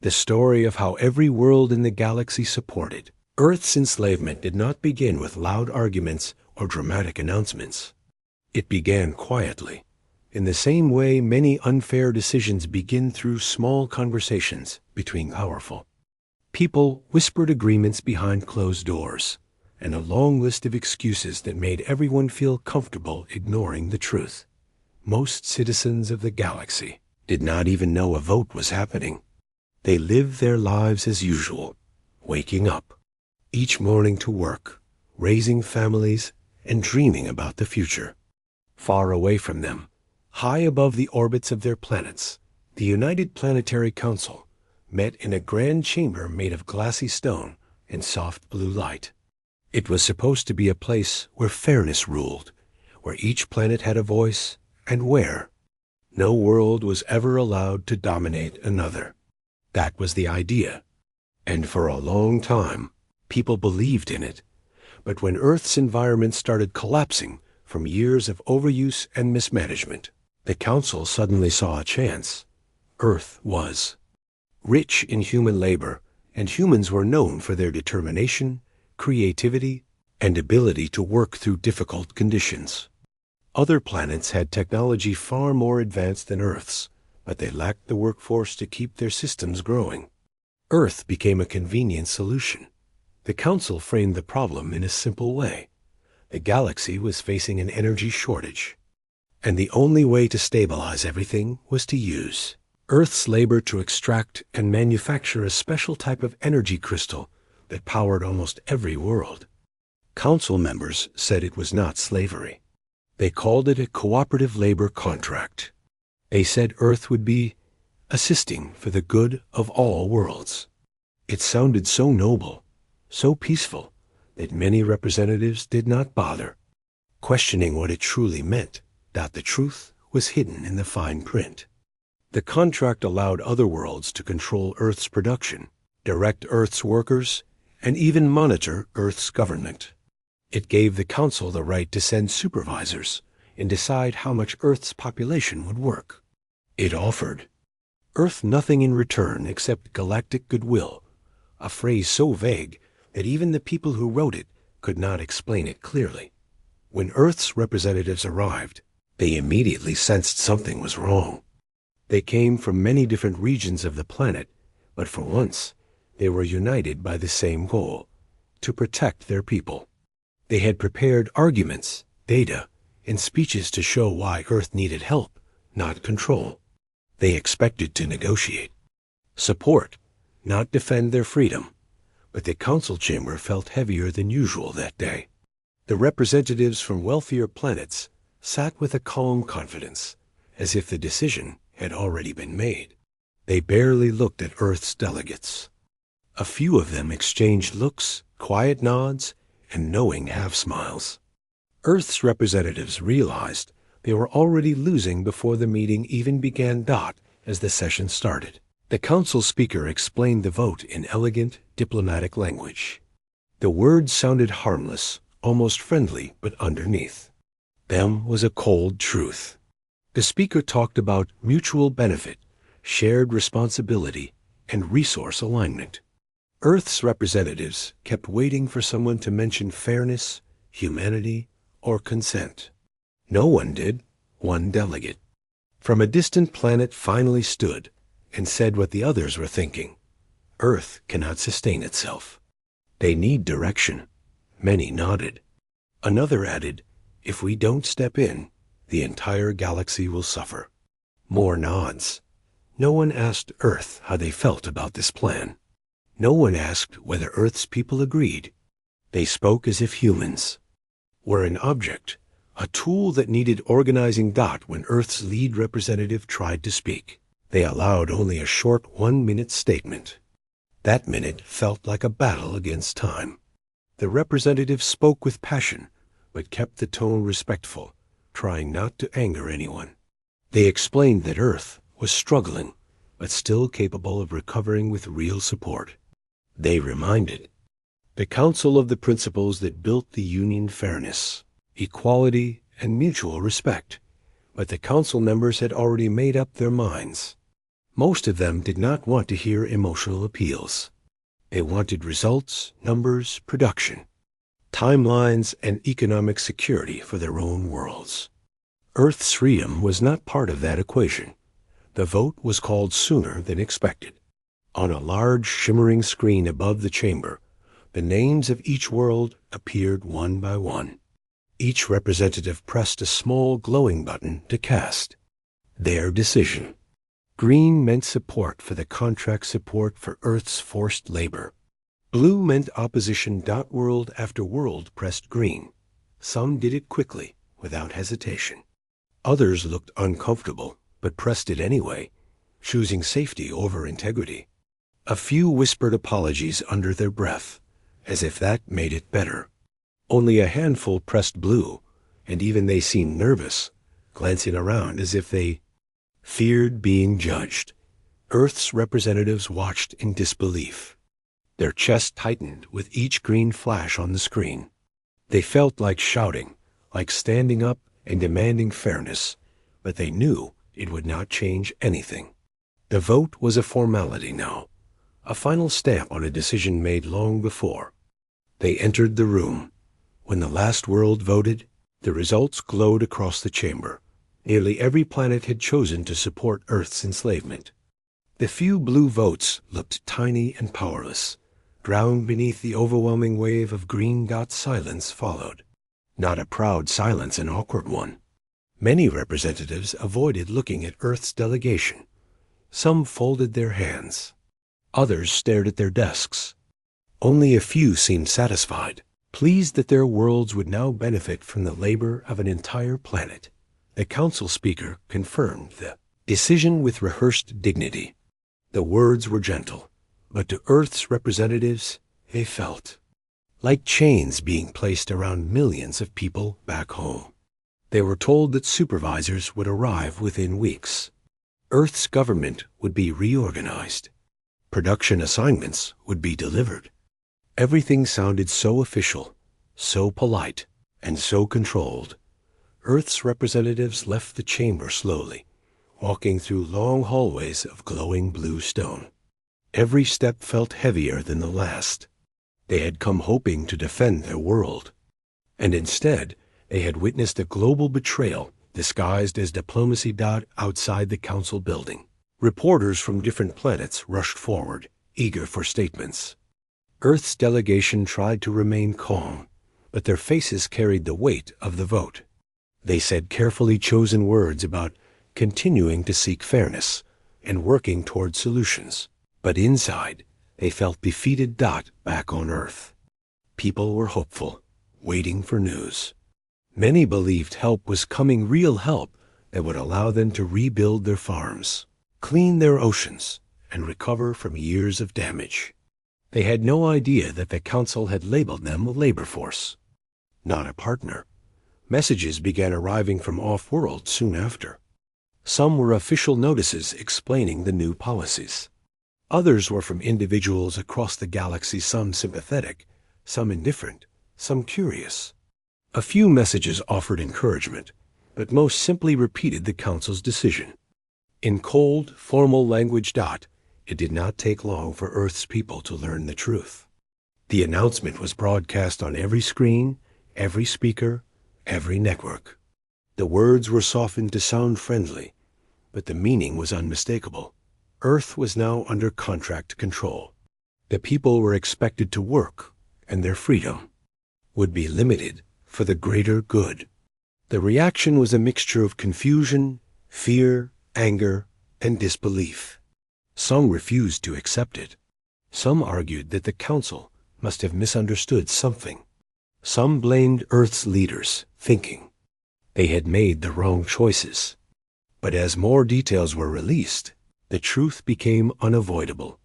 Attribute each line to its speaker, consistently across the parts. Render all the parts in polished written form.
Speaker 1: the story of how every world in the galaxy supported. Earth's enslavement did not begin with loud arguments or dramatic announcements. It began quietly, in the same way many unfair decisions begin through small conversations between powerful people, whispered agreements behind closed doors, and a long list of excuses that made everyone feel comfortable ignoring the truth. Most citizens of the galaxy did not even know a vote was happening. They lived their lives as usual, waking up each morning to work, raising families, and dreaming about the future. Far away from them, high above the orbits of their planets, the United Planetary Council met in a grand chamber made of glassy stone and soft blue light. It was supposed to be a place where fairness ruled, where each planet had a voice, and where no world was ever allowed to dominate another. That was the idea, and for a long time, people believed in it. But when Earth's environment started collapsing from years of overuse and mismanagement, the Council suddenly saw a chance. Earth was rich in human labor, and humans were known for their determination, creativity, and ability to work through difficult conditions. Other planets had technology far more advanced than Earth's, but they lacked the workforce to keep their systems growing. Earth became a convenient solution. The Council framed the problem in a simple way. The galaxy was facing an energy shortage, and the only way to stabilize everything was to use Earth's labor to extract and manufacture a special type of energy crystal that powered almost every world. Council members said it was not slavery. They called it a cooperative labor contract. They said Earth would be assisting for the good of all worlds. It sounded so noble, so peaceful, that many representatives did not bother questioning what it truly meant, that the truth was hidden in the fine print. The contract allowed other worlds to control Earth's production, direct Earth's workers, and even monitor Earth's government. It gave the Council the right to send supervisors and decide how much Earth's population would work. It offered Earth nothing in return except galactic goodwill, a phrase so vague that even the people who wrote it could not explain it clearly. When Earth's representatives arrived, they immediately sensed something was wrong. They came from many different regions of the planet, but for once, they were united by the same goal: to protect their people. They had prepared arguments, data, and speeches to show why Earth needed help, not control. They expected to negotiate, support, not defend their freedom. But the council chamber felt heavier than usual that day. The representatives from wealthier planets sat with a calm confidence, as if the decision had already been made. They barely looked at Earth's delegates. A few of them exchanged looks, quiet nods, and knowing half-smiles. Earth's representatives realized they were already losing before the meeting even began. As the session started, the council speaker explained the vote in elegant, diplomatic language. The words sounded harmless, almost friendly, but underneath them was a cold truth. The speaker talked about mutual benefit, shared responsibility, and resource alignment. Earth's representatives kept waiting for someone to mention fairness, humanity, or consent. No one did. One delegate from a distant planet finally stood and said what the others were thinking. Earth cannot sustain itself. They need direction. Many nodded. Another added, if we don't step in, the entire galaxy will suffer. More nods. No one asked Earth how they felt about this plan. No one asked whether Earth's people agreed. They spoke as if humans were an object, a tool that needed organizing. When Earth's lead representative tried to speak, they allowed only a short 1-minute statement. That minute felt like a battle against time. The representative spoke with passion, but kept the tone respectful, trying not to anger anyone. They explained that Earth was struggling, but still capable of recovering with real support. They reminded the Council of the principles that built the Union: fairness, equality, and mutual respect. But the Council members had already made up their minds. Most of them did not want to hear emotional appeals. They wanted results, numbers, production, timelines, and economic security for their own worlds. Earth's freedom was not part of that equation. The vote was called sooner than expected. On a large, shimmering screen above the chamber, the names of each world appeared one by one. Each representative pressed a small glowing button to cast their decision. Green meant support for the contract support for Earth's forced labor. Blue meant opposition. World after world pressed green. Some did it quickly, without hesitation. Others looked uncomfortable, but pressed it anyway, choosing safety over integrity. A few whispered apologies under their breath, as if that made it better. Only a handful pressed blue, and even they seemed nervous, glancing around as if they feared being judged. Earth's representatives watched in disbelief. Their chests tightened with each green flash on the screen. They felt like shouting, like standing up and demanding fairness, but they knew it would not change anything. The vote was a formality now, a final stamp on a decision made long before. They entered the room. When the last world voted, the results glowed across the chamber. Nearly every planet had chosen to support Earth's enslavement. The few blue votes looked tiny and powerless. Drowned beneath the overwhelming wave of green. Silence followed. Not a proud silence, an awkward one. Many representatives avoided looking at Earth's delegation. Some folded their hands. Others stared at their desks. Only a few seemed satisfied, pleased that their worlds would now benefit from the labor of an entire planet. The council speaker confirmed the decision with rehearsed dignity. The words were gentle, but to Earth's representatives, they felt like chains being placed around millions of people back home. They were told that supervisors would arrive within weeks. Earth's government would be reorganized. Production assignments would be delivered. Everything sounded so official, so polite, and so controlled. Earth's representatives left the chamber slowly, walking through long hallways of glowing blue stone. Every step felt heavier than the last. They had come hoping to defend their world, and instead they had witnessed a global betrayal disguised as diplomacy. Outside the council building, reporters from different planets rushed forward, eager for statements. Earth's delegation tried to remain calm, but their faces carried the weight of the vote. They said carefully chosen words about continuing to seek fairness and working toward solutions. But inside, they felt defeated. Back on Earth, people were hopeful, waiting for news. Many believed help was coming, real help that would allow them to rebuild their farms, clean their oceans, and recover from years of damage. They had no idea that the council had labeled them a labor force, not a partner. Messages began arriving from off-world soon after. Some were official notices explaining the new policies. Others were from individuals across the galaxy, some sympathetic, some indifferent, some curious. A few messages offered encouragement, but most simply repeated the council's decision. In cold, formal language. It did not take long for Earth's people to learn the truth. The announcement was broadcast on every screen, every speaker, every network. The words were softened to sound friendly, but the meaning was unmistakable. Earth was now under contract control. The people were expected to work, and their freedom would be limited for the greater good. The reaction was a mixture of confusion, fear, anger, and disbelief. Some refused to accept it. Some argued that the council must have misunderstood something. Some blamed Earth's leaders, thinking they had made the wrong choices. But as more details were released, the truth became unavoidable.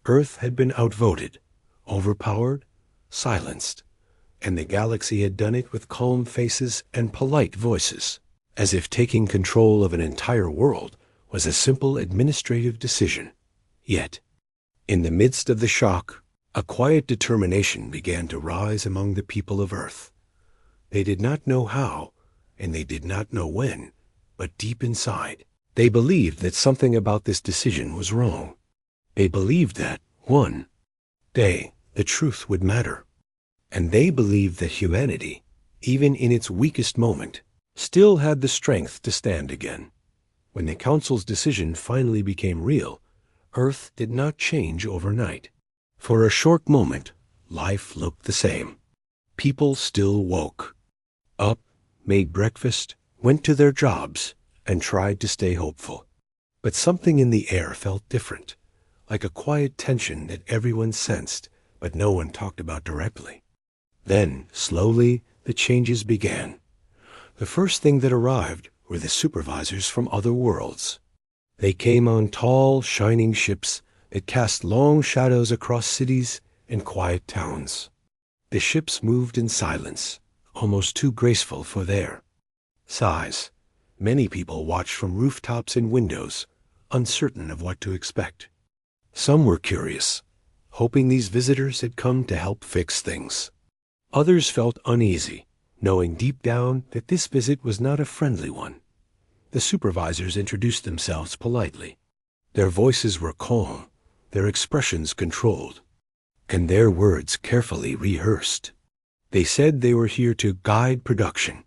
Speaker 1: Earth had been outvoted, overpowered, silenced, and the galaxy had done it with calm faces and polite voices, as if taking control of an entire world was a simple administrative decision. Yet, in the midst of the shock, a quiet determination began to rise among the people of Earth. They did not know how, and they did not know when, but deep inside, They believed that something about this decision was wrong. They believed that, one day, the truth would matter. And they believed that humanity, even in its weakest moment, still had the strength to stand again. When the Council's decision finally became real, Earth did not change overnight. For a short moment, life looked the same. People still woke up, made breakfast, went to their jobs, and tried to stay hopeful. But something in the air felt different, like a quiet tension that everyone sensed, but no one talked about directly. Then, slowly, the changes began. The first thing that arrived were the supervisors from other worlds. They came on tall, shining ships that cast long shadows across cities and quiet towns. The ships moved in silence, almost too graceful for their size. Many people watched from rooftops and windows, uncertain of what to expect. Some were curious, hoping these visitors had come to help fix things. Others felt uneasy, knowing deep down that this visit was not a friendly one. The supervisors introduced themselves politely. Their voices were calm, their expressions controlled, and their words carefully rehearsed. They said they were here to guide production,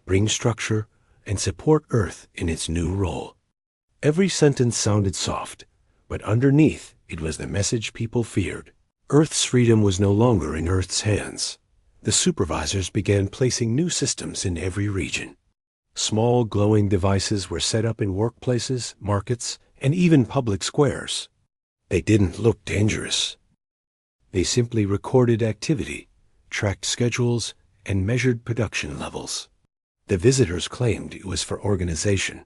Speaker 1: bring structure, and support Earth in its new role. Every sentence sounded soft, but underneath it was the message people feared. Earth's freedom was no longer in Earth's hands. The supervisors began placing new systems in every region. Small glowing devices were set up in workplaces, markets, and even public squares. They didn't look dangerous. They simply recorded activity, tracked schedules, and measured production levels. The visitors claimed it was for organization.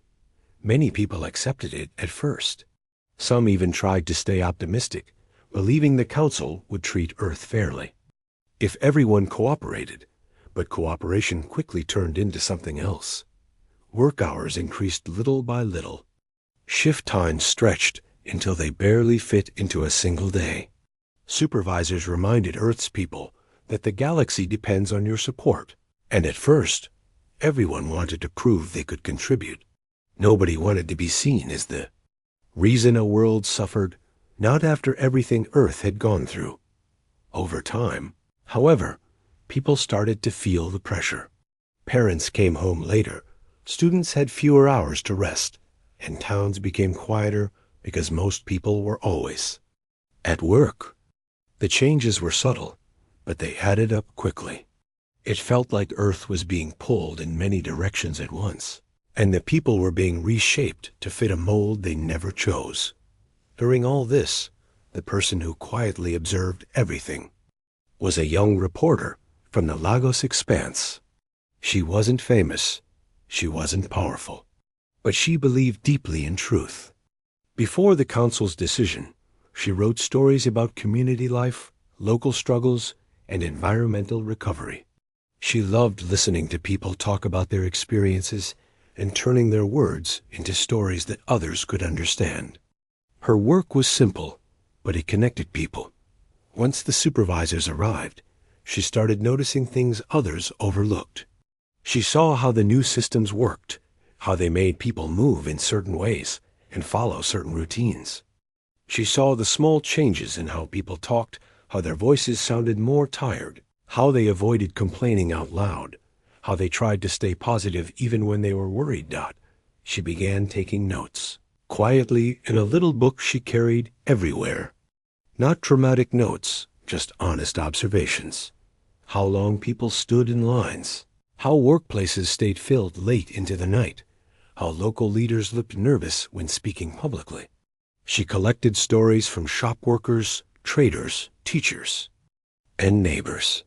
Speaker 1: Many people accepted it at first. Some even tried to stay optimistic, believing the Council would treat Earth fairly if everyone cooperated, but cooperation quickly turned into something else. Work hours increased little by little. Shift times stretched until they barely fit into a single day. Supervisors reminded Earth's people that the galaxy depends on your support, and at first, everyone wanted to prove they could contribute. Nobody wanted to be seen as the reason a world suffered, not after everything Earth had gone through. Over time, however, people started to feel the pressure. Parents came home later, students had fewer hours to rest, and towns became quieter because most people were always at work. The changes were subtle, but they added up quickly. It felt like Earth was being pulled in many directions at once, and the people were being reshaped to fit a mold they never chose. During all this, the person who quietly observed everything was a young reporter from the Lagos Expanse. She wasn't famous, she wasn't powerful, but she believed deeply in truth. Before the Council's decision, she wrote stories about community life, local struggles, and environmental recovery. She loved listening to people talk about their experiences and turning their words into stories that others could understand. Her work was simple, but it connected people. Once the supervisors arrived, she started noticing things others overlooked. She saw how the new systems worked, how they made people move in certain ways and follow certain routines. She saw the small changes in how people talked, how their voices sounded more tired, how they avoided complaining out loud, how they tried to stay positive even when they were worried. She began taking notes, quietly in a little book she carried everywhere. Not dramatic notes, just honest observations. How long people stood in lines, how workplaces stayed filled late into the night, how local leaders looked nervous when speaking publicly. She collected stories from shop workers, traders, teachers, and neighbors.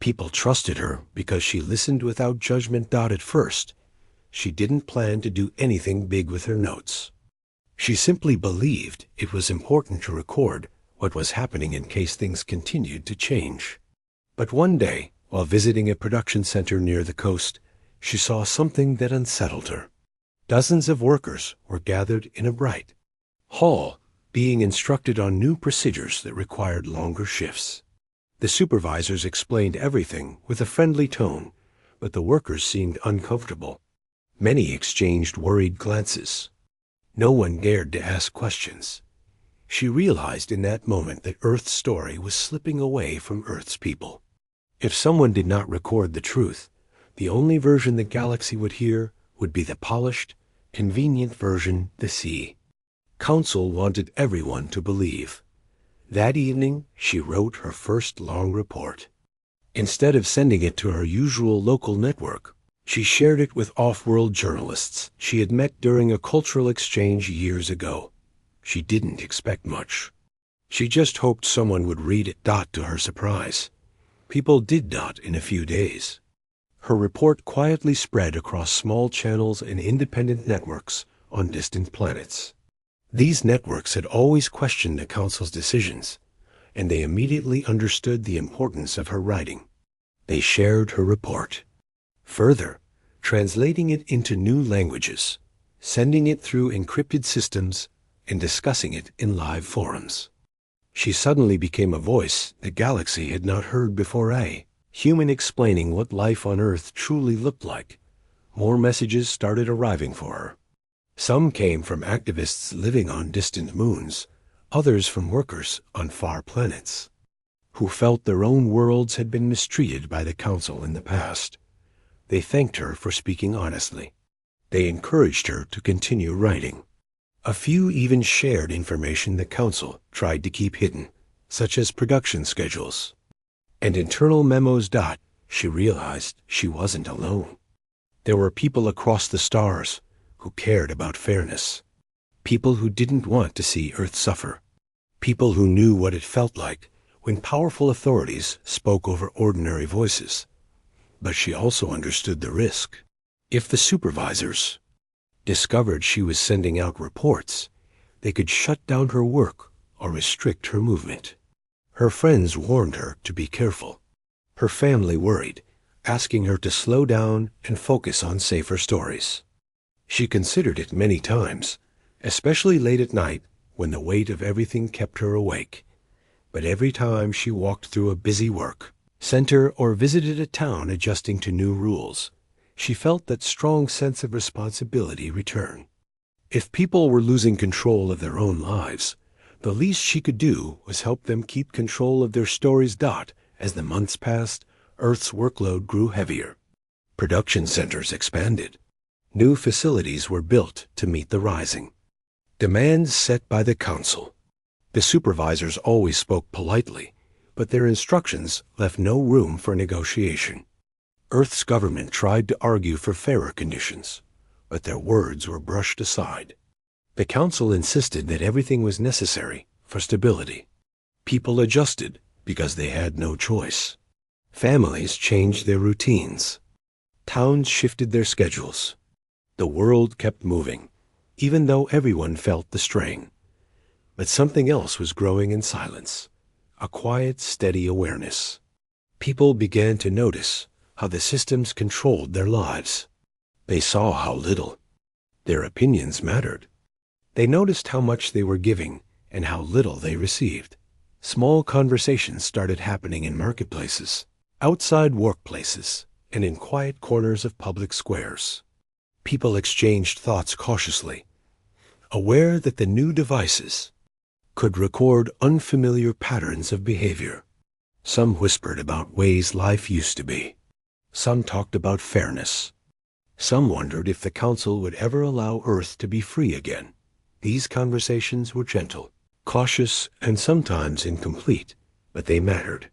Speaker 1: People trusted her because she listened without judgment. At first, she didn't plan to do anything big with her notes. She simply believed it was important to record what was happening in case things continued to change. But one day, while visiting a production center near the coast, she saw something that unsettled her. Dozens of workers were gathered in a bright hall, being instructed on new procedures that required longer shifts. The supervisors explained everything with a friendly tone, but the workers seemed uncomfortable. Many exchanged worried glances. No one dared to ask questions. She realized in that moment that Earth's story was slipping away from Earth's people. If someone did not record the truth, the only version the galaxy would hear would be the polished, convenient version the sea. Council wanted everyone to believe. That evening, she wrote her first long report. Instead of sending it to her usual local network, she shared it with off-world journalists she had met during a cultural exchange years ago. She didn't expect much. She just hoped someone would read it. To her surprise, people did in a few days. Her report quietly spread across small channels and independent networks on distant planets. These networks had always questioned the Council's decisions, and they immediately understood the importance of her writing. They shared her report. Further, translating it into new languages, sending it through encrypted systems, and discussing it in live forums. She suddenly became a voice the galaxy had not heard before. A human explaining what life on Earth truly looked like. More messages started arriving for her. Some came from activists living on distant moons, others from workers on far planets, who felt their own worlds had been mistreated by the Council in the past. They thanked her for speaking honestly. They encouraged her to continue writing. A few even shared information the Council tried to keep hidden, such as production schedules and internal memos. She realized she wasn't alone. There were people across the stars who cared about fairness, people who didn't want to see Earth suffer, people who knew what it felt like when powerful authorities spoke over ordinary voices. But she also understood the risk. If the supervisors discovered she was sending out reports, they could shut down her work or restrict her movement. Her friends warned her to be careful. Her family worried, asking her to slow down and focus on safer stories. She considered it many times, especially late at night when the weight of everything kept her awake. But every time she walked through a busy work center or visited a town adjusting to new rules, she felt that strong sense of responsibility return. If people were losing control of their own lives, the least she could do was help them keep control of their stories. As the months passed, Earth's workload grew heavier. Production centers expanded. New facilities were built to meet the rising demands set by the Council. The supervisors always spoke politely, but their instructions left no room for negotiation. Earth's government tried to argue for fairer conditions, but their words were brushed aside. The Council insisted that everything was necessary for stability. People adjusted because they had no choice. Families changed their routines. Towns shifted their schedules. The world kept moving, even though everyone felt the strain. But something else was growing in silence, a quiet, steady awareness. People began to notice how the systems controlled their lives. They saw how little their opinions mattered. They noticed how much they were giving and how little they received. Small conversations started happening in marketplaces, outside workplaces, and in quiet corners of public squares. People exchanged thoughts cautiously, aware that the new devices could record unfamiliar patterns of behavior. Some whispered about ways life used to be. Some talked about fairness. Some wondered if the Council would ever allow Earth to be free again. These conversations were gentle, cautious, and sometimes incomplete, but they mattered.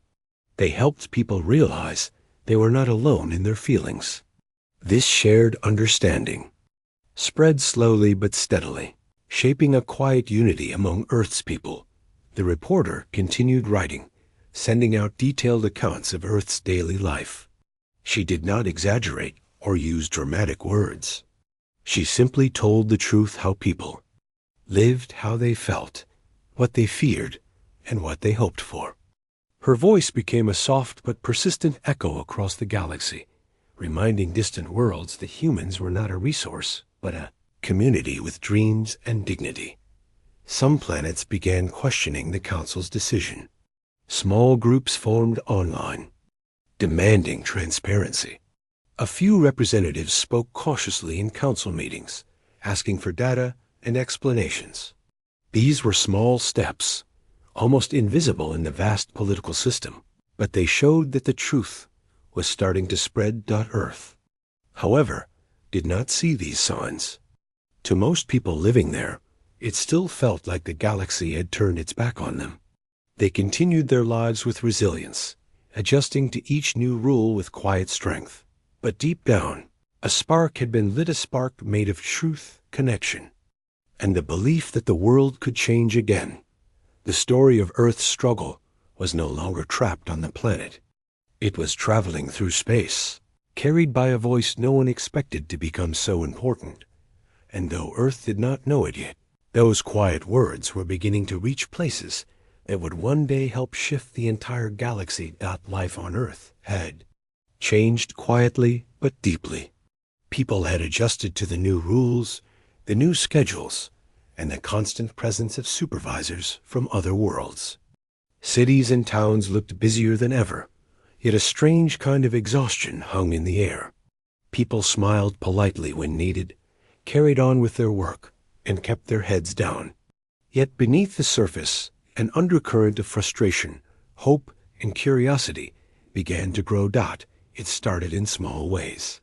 Speaker 1: They helped people realize they were not alone in their feelings. This shared understanding spread slowly but steadily, shaping a quiet unity among Earth's people. The reporter continued writing, sending out detailed accounts of Earth's daily life. She did not exaggerate or use dramatic words. She simply told the truth how people lived, how they felt, what they feared, and what they hoped for. Her voice became a soft but persistent echo across the galaxy, reminding distant worlds that humans were not a resource, but a community with dreams and dignity. Some planets began questioning the Council's decision. Small groups formed online, demanding transparency. A few representatives spoke cautiously in council meetings, asking for data and explanations. These were small steps, almost invisible in the vast political system, but they showed that the truth was starting to spread. Earth, however, did not see these signs. To most people living there, it still felt like the galaxy had turned its back on them. They continued their lives with resilience, adjusting to each new rule with quiet strength. But deep down, a spark had been lit, a spark made of truth, connection, and the belief that the world could change again. The story of Earth's struggle was no longer trapped on the planet. It was traveling through space, carried by a voice no one expected to become so important. And though Earth did not know it yet, those quiet words were beginning to reach places that would one day help shift the entire galaxy. Life on Earth had changed quietly but deeply. People had adjusted to the new rules, the new schedules, and the constant presence of supervisors from other worlds. Cities and towns looked busier than ever, yet a strange kind of exhaustion hung in the air. People smiled politely when needed, carried on with their work, and kept their heads down. Yet beneath the surface, an undercurrent of frustration, hope, and curiosity began to grow. It started in small ways.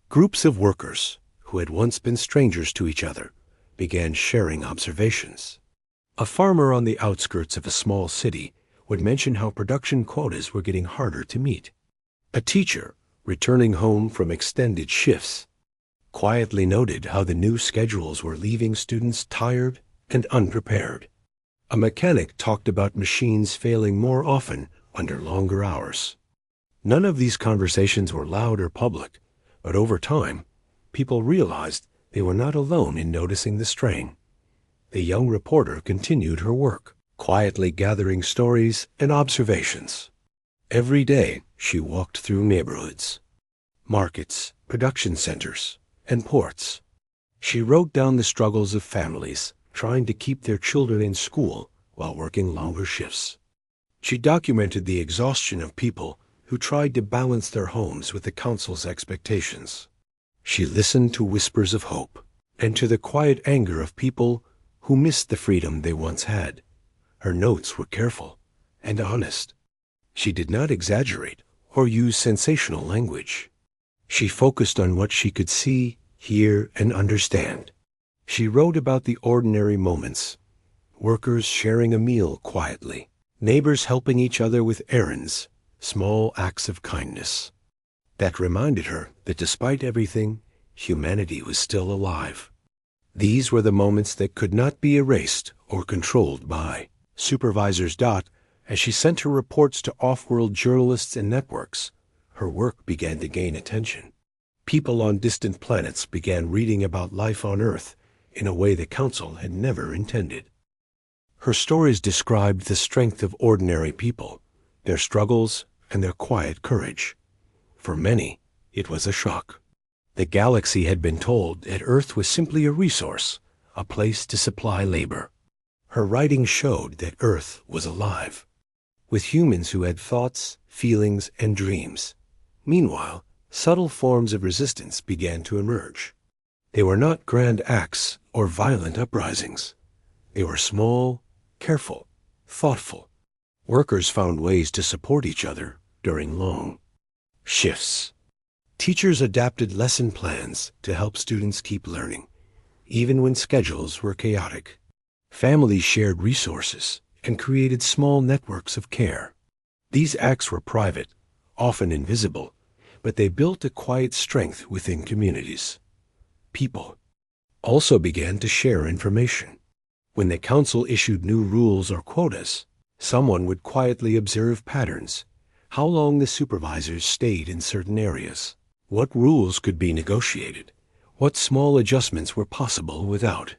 Speaker 1: Groups of workers, who had once been strangers to each other, began sharing observations. A farmer on the outskirts of a small city would mention how production quotas were getting harder to meet. A teacher, returning home from extended shifts, quietly noted how the new schedules were leaving students tired and unprepared. A mechanic talked about machines failing more often under longer hours. None of these conversations were loud or public, but over time, people realized they were not alone in noticing the strain. The young reporter continued her work, quietly gathering stories and observations. Every day, she walked through neighborhoods, markets, production centers, and ports. She wrote down the struggles of families trying to keep their children in school while working longer shifts. She documented the exhaustion of people who tried to balance their homes with the council's expectations. She listened to whispers of hope and to the quiet anger of people who missed the freedom they once had. Her notes were careful and honest. She did not exaggerate or use sensational language. She focused on what she could see, hear, and understand. She wrote about the ordinary moments, workers sharing a meal quietly, neighbors helping each other with errands, small acts of kindness. That reminded her that despite everything, humanity was still alive. These were the moments that could not be erased or controlled by supervisors. As she sent her reports to off-world journalists and networks, her work began to gain attention. People on distant planets began reading about life on Earth in a way the Council had never intended. Her stories described the strength of ordinary people, their struggles, and their quiet courage. For many, it was a shock. The galaxy had been told that Earth was simply a resource, a place to supply labor. Her writing showed that Earth was alive, with humans who had thoughts, feelings, and dreams. Meanwhile, subtle forms of resistance began to emerge. They were not grand acts or violent uprisings. They were small, careful, thoughtful. Workers found ways to support each other during long shifts. Teachers adapted lesson plans to help students keep learning, even when schedules were chaotic. Families shared resources and created small networks of care. These acts were private, often invisible, but they built a quiet strength within communities. People also began to share information. When the council issued new rules or quotas, someone would quietly observe patterns, how long the supervisors stayed in certain areas, what rules could be negotiated, what small adjustments were possible without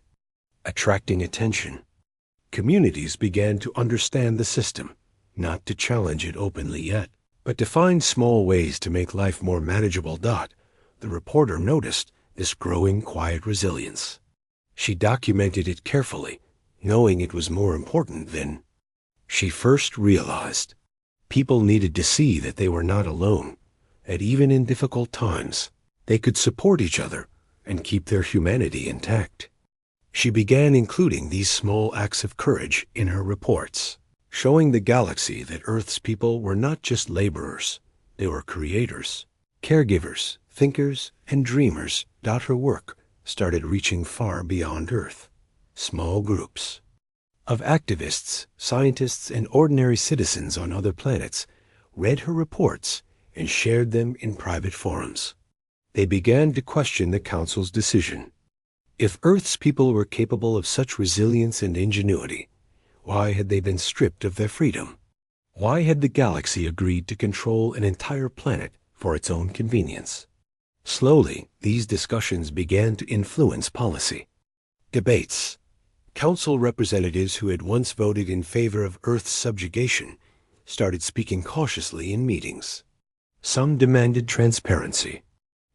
Speaker 1: attracting attention. Communities began to understand the system, not to challenge it openly yet, but to find small ways to make life more manageable. The reporter noticed this growing quiet resilience. She documented it carefully, knowing it was more important than she first realized. People needed to see that they were not alone, that even in difficult times, they could support each other and keep their humanity intact. She began including these small acts of courage in her reports, showing the galaxy that Earth's people were not just laborers, they were creators, caregivers, thinkers, and dreamers. Her work started reaching far beyond Earth. Small groups of activists, scientists, and ordinary citizens on other planets read her reports and shared them in private forums. They began to question the Council's decision. If Earth's people were capable of such resilience and ingenuity, why had they been stripped of their freedom? Why had the galaxy agreed to control an entire planet for its own convenience? Slowly, these discussions began to influence policy. Debates. Council representatives who had once voted in favor of Earth's subjugation started speaking cautiously in meetings. Some demanded transparency.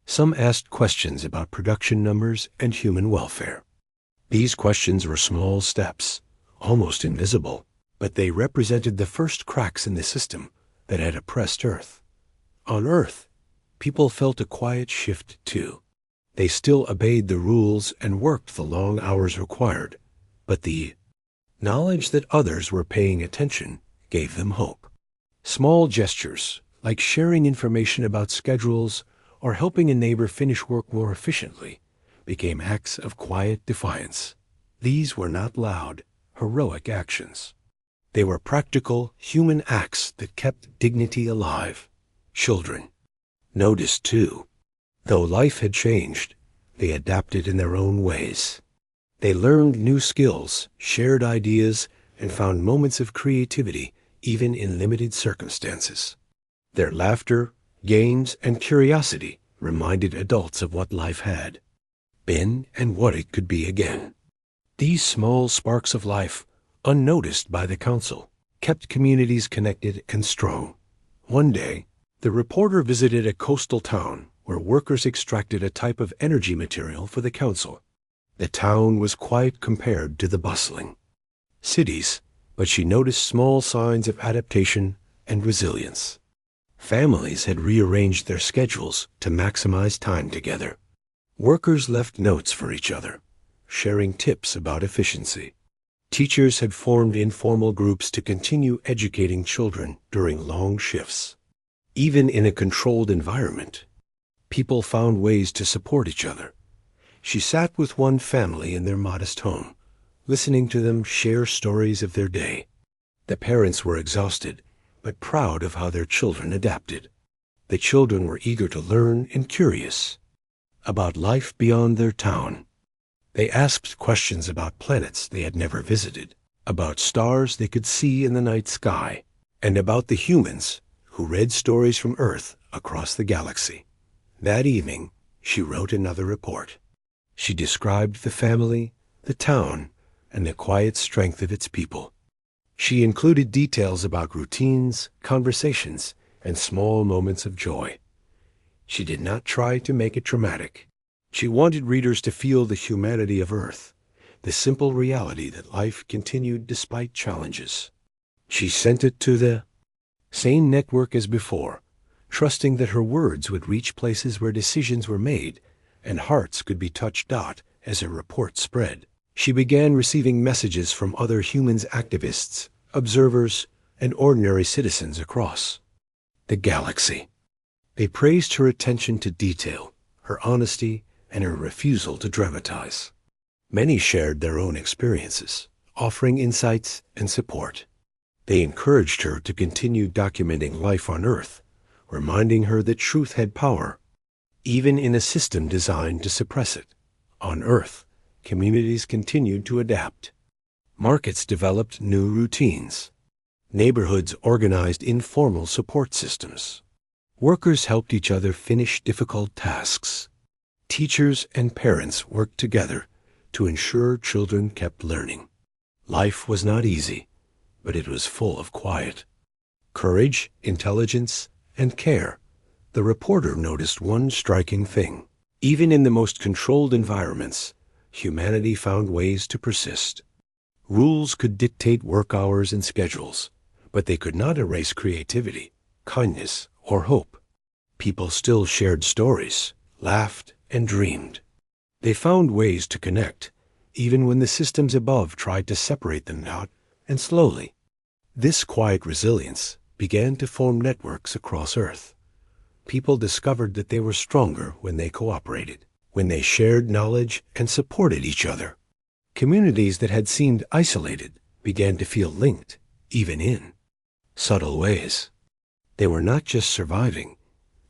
Speaker 1: Some asked questions about production numbers and human welfare. These questions were small steps, almost invisible, but they represented the first cracks in the system that had oppressed Earth. On Earth, people felt a quiet shift too. They still obeyed the rules and worked the long hours required, but the knowledge that others were paying attention gave them hope. Small gestures, like sharing information about schedules or helping a neighbor finish work more efficiently, became acts of quiet defiance. These were not loud, heroic actions. They were practical, human acts that kept dignity alive. Children noticed too. Though life had changed, they adapted in their own ways. They learned new skills, shared ideas, and found moments of creativity even in limited circumstances. Their laughter, games, and curiosity reminded adults of what life had been and what it could be again. These small sparks of life, unnoticed by the Council, kept communities connected and strong. One day, the reporter visited a coastal town where workers extracted a type of energy material for the Council. The town was quiet compared to the bustling cities, but she noticed small signs of adaptation and resilience. Families had rearranged their schedules to maximize time together. Workers left notes for each other, sharing tips about efficiency. Teachers had formed informal groups to continue educating children during long shifts. Even in a controlled environment, people found ways to support each other. She sat with one family in their modest home, listening to them share stories of their day. The parents were exhausted, but proud of how their children adapted. The children were eager to learn and curious about life beyond their town. They asked questions about planets they had never visited, about stars they could see in the night sky, and about the humans who read stories from Earth across the galaxy. That evening, she wrote another report. She described the family, the town, and the quiet strength of its people. She included details about routines, conversations, and small moments of joy. She did not try to make it dramatic. She wanted readers to feel the humanity of Earth, the simple reality that life continued despite challenges. She sent it to the same network as before, trusting that her words would reach places where decisions were made and hearts could be touched. As her report spread, she began receiving messages from other humans activists, observers, and ordinary citizens across the galaxy. They praised her attention to detail, her honesty, and her refusal to dramatize. Many shared their own experiences, offering insights and support. They encouraged her to continue documenting life on Earth, reminding her that truth had power, even in a system designed to suppress it. On Earth, communities continued to adapt. Markets developed new routines. Neighborhoods organized informal support systems. Workers helped each other finish difficult tasks. Teachers and parents worked together to ensure children kept learning. Life was not easy, but it was full of quiet courage, intelligence, and care. The reporter noticed one striking thing. Even in the most controlled environments, humanity found ways to persist. Rules could dictate work hours and schedules, but they could not erase creativity, kindness, or hope. People still shared stories, laughed, and dreamed. They found ways to connect, even when the systems above tried to separate them out, and slowly, this quiet resilience began to form networks across Earth. People discovered that they were stronger when they cooperated, when they shared knowledge and supported each other. Communities that had seemed isolated began to feel linked, even in subtle ways. They were not just surviving,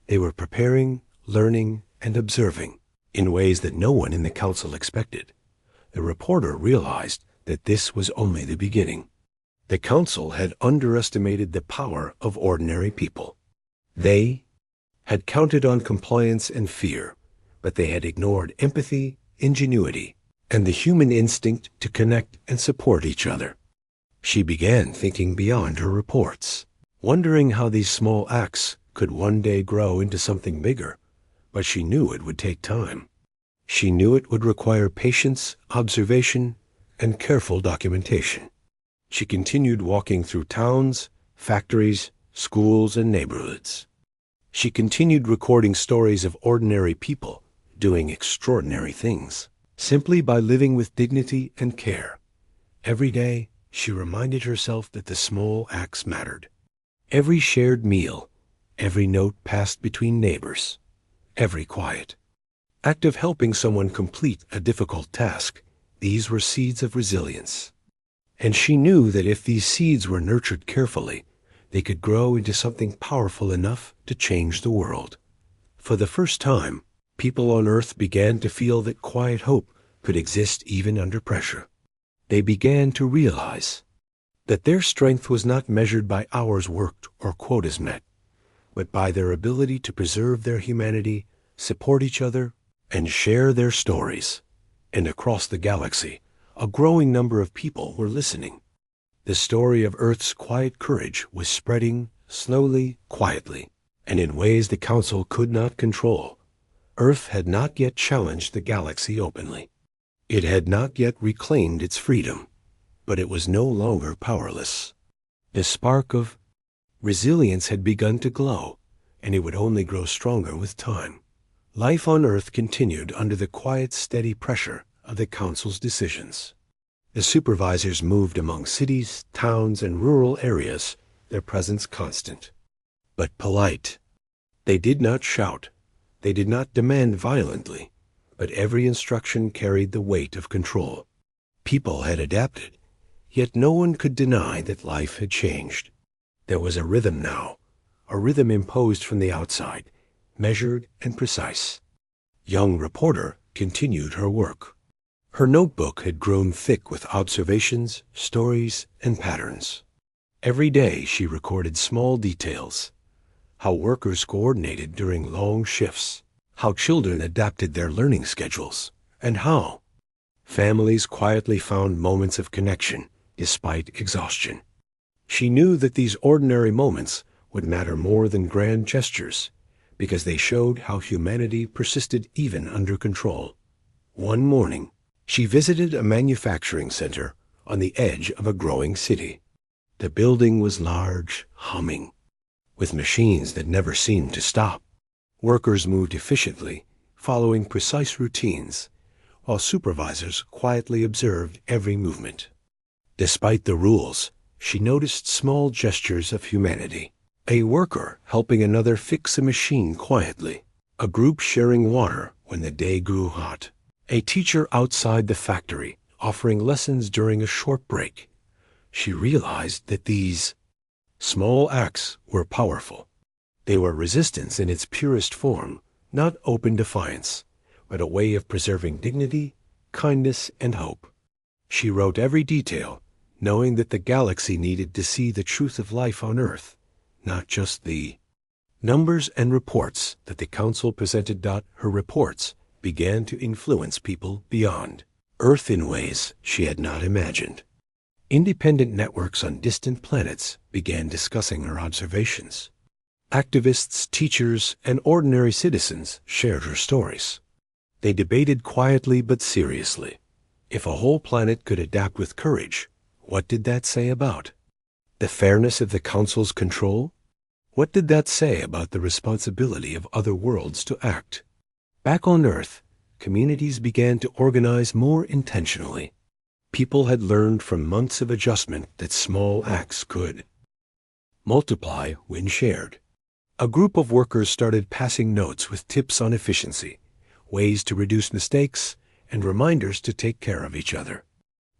Speaker 1: they were preparing, learning, and observing in ways that no one in the council expected. The reporter realized that this was only the beginning. The council had underestimated the power of ordinary people. They had counted on compliance and fear, but they had ignored empathy, ingenuity, and the human instinct to connect and support each other. She began thinking beyond her reports, wondering how these small acts could one day grow into something bigger, but she knew it would take time. She knew it would require patience, observation, and careful documentation. She continued walking through towns, factories, schools, and neighborhoods. She continued recording stories of ordinary people doing extraordinary things, simply by living with dignity and care. Every day, she reminded herself that the small acts mattered. Every shared meal, every note passed between neighbors, every quiet act of helping someone complete a difficult task, these were seeds of resilience. And she knew that if these seeds were nurtured carefully, they could grow into something powerful enough to change the world. For the first time, people on Earth began to feel that quiet hope could exist even under pressure. They began to realize that their strength was not measured by hours worked or quotas met, but by their ability to preserve their humanity, support each other, and share their stories. And across the galaxy, a growing number of people were listening. The story of Earth's quiet courage was spreading slowly, quietly, and in ways the Council could not control. Earth had not yet challenged the galaxy openly. It had not yet reclaimed its freedom, but it was no longer powerless. The spark of resilience had begun to glow, and it would only grow stronger with time. Life on Earth continued under the quiet, steady pressure of the Council's decisions. The supervisors moved among cities, towns, and rural areas, their presence constant, but polite. They did not shout. They did not demand violently, but every instruction carried the weight of control. People had adapted, yet no one could deny that life had changed. There was a rhythm now, a rhythm imposed from the outside, measured and precise. Young reporter continued her work. Her notebook had grown thick with observations, stories, and patterns. Every day she recorded small details: how workers coordinated during long shifts, how children adapted their learning schedules, and how families quietly found moments of connection despite exhaustion. She knew that these ordinary moments would matter more than grand gestures, because they showed how humanity persisted even under control. One morning, she visited a manufacturing center on the edge of a growing city. The building was large, humming, with machines that never seemed to stop. Workers moved efficiently, following precise routines, while supervisors quietly observed every movement. Despite the rules, she noticed small gestures of humanity. A worker helping another fix a machine quietly, a group sharing water when the day grew hot, a teacher outside the factory offering lessons during a short break. She realized that these small acts were powerful. They were resistance in its purest form, not open defiance, but a way of preserving dignity, kindness, and hope. She wrote every detail, knowing that the galaxy needed to see the truth of life on Earth, not just the numbers and reports that the Council presented. Her reports began to influence people beyond Earth in ways she had not imagined. Independent networks on distant planets began discussing her observations. Activists, teachers, and ordinary citizens shared her stories. They debated quietly but seriously. If a whole planet could adapt with courage, what did that say about the fairness of the Council's control? What did that say about the responsibility of other worlds to act? Back on Earth, communities began to organize more intentionally. People had learned from months of adjustment that small acts could multiply when shared. A group of workers started passing notes with tips on efficiency, ways to reduce mistakes, and reminders to take care of each other.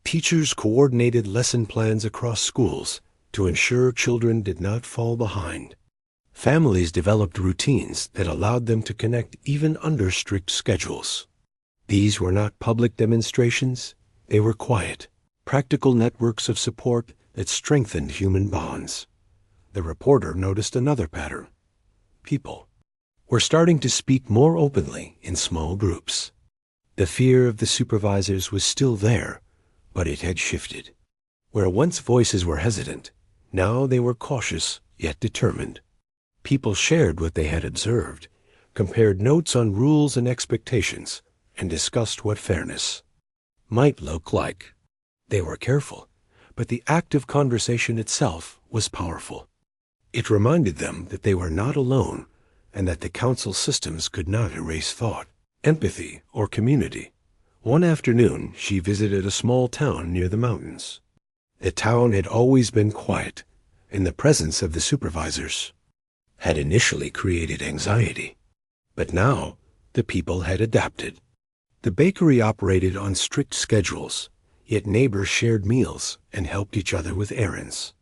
Speaker 1: Teachers coordinated lesson plans across schools to ensure children did not fall behind. Families developed routines that allowed them to connect even under strict schedules. These were not public demonstrations, they were quiet, practical networks of support that strengthened human bonds. The reporter noticed another pattern. People were starting to speak more openly in small groups. The fear of the supervisors was still there, but it had shifted. Where once voices were hesitant, now they were cautious yet determined. People shared what they had observed, compared notes on rules and expectations, and discussed what fairness might look like. They were careful, but the act of conversation itself was powerful. It reminded them that they were not alone and that the council systems could not erase thought, empathy, or community. One afternoon, she visited a small town near the mountains. The town had always been quiet, and the presence of the supervisors had initially created anxiety. But now, the people had adapted. The bakery operated on strict schedules, yet neighbors shared meals and helped each other with errands.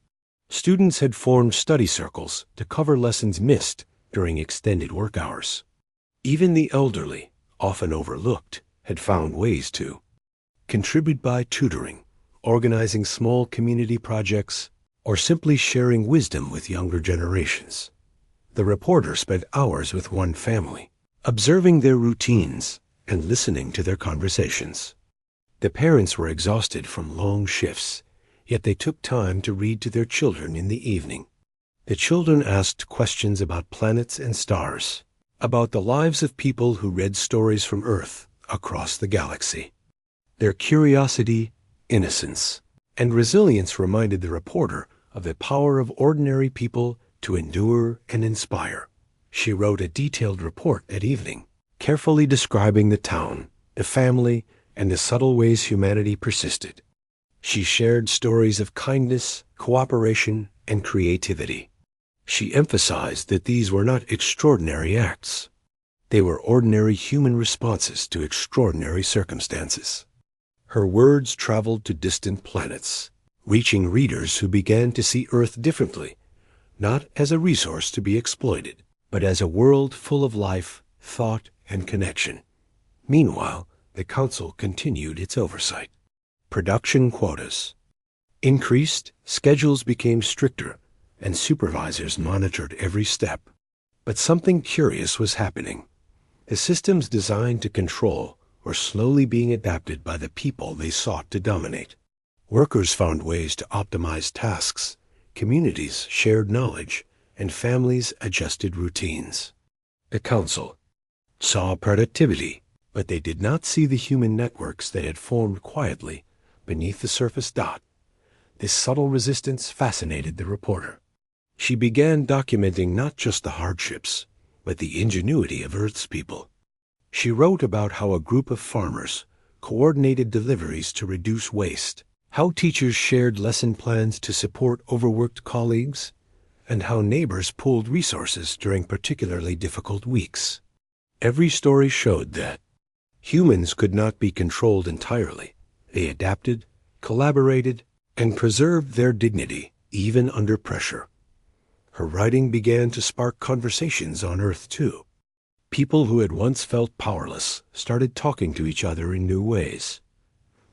Speaker 1: Students had formed study circles to cover lessons missed during extended work hours. Even the elderly, often overlooked, had found ways to contribute by tutoring, organizing small community projects, or simply sharing wisdom with younger generations. The reporter spent hours with one family, observing their routines and listening to their conversations. The parents were exhausted from long shifts, yet they took time to read to their children in the evening. The children asked questions about planets and stars, about the lives of people who read stories from Earth across the galaxy. Their curiosity, innocence, and resilience reminded the reporter of the power of ordinary people to endure and inspire. She wrote a detailed report at evening, carefully describing the town, the family, and the subtle ways humanity persisted. She shared stories of kindness, cooperation, and creativity. She emphasized that these were not extraordinary acts. They were ordinary human responses to extraordinary circumstances. Her words traveled to distant planets, reaching readers who began to see Earth differently, not as a resource to be exploited, but as a world full of life, thought, and connection. Meanwhile, the council continued its oversight. Production quotas increased, schedules became stricter, and supervisors monitored every step. But something curious was happening. The systems designed to control were slowly being adapted by the people they sought to dominate. Workers found ways to optimize tasks, communities shared knowledge, and families adjusted routines. The council saw productivity, but they did not see the human networks that had formed quietly beneath the surface. This subtle resistance fascinated the reporter. She began documenting not just the hardships, but the ingenuity of Earth's people. She wrote about how a group of farmers coordinated deliveries to reduce waste, how teachers shared lesson plans to support overworked colleagues, and how neighbors pooled resources during particularly difficult weeks. Every story showed that humans could not be controlled entirely. They adapted, collaborated, and preserved their dignity even under pressure. Her writing began to spark conversations on Earth, too. People who had once felt powerless started talking to each other in new ways.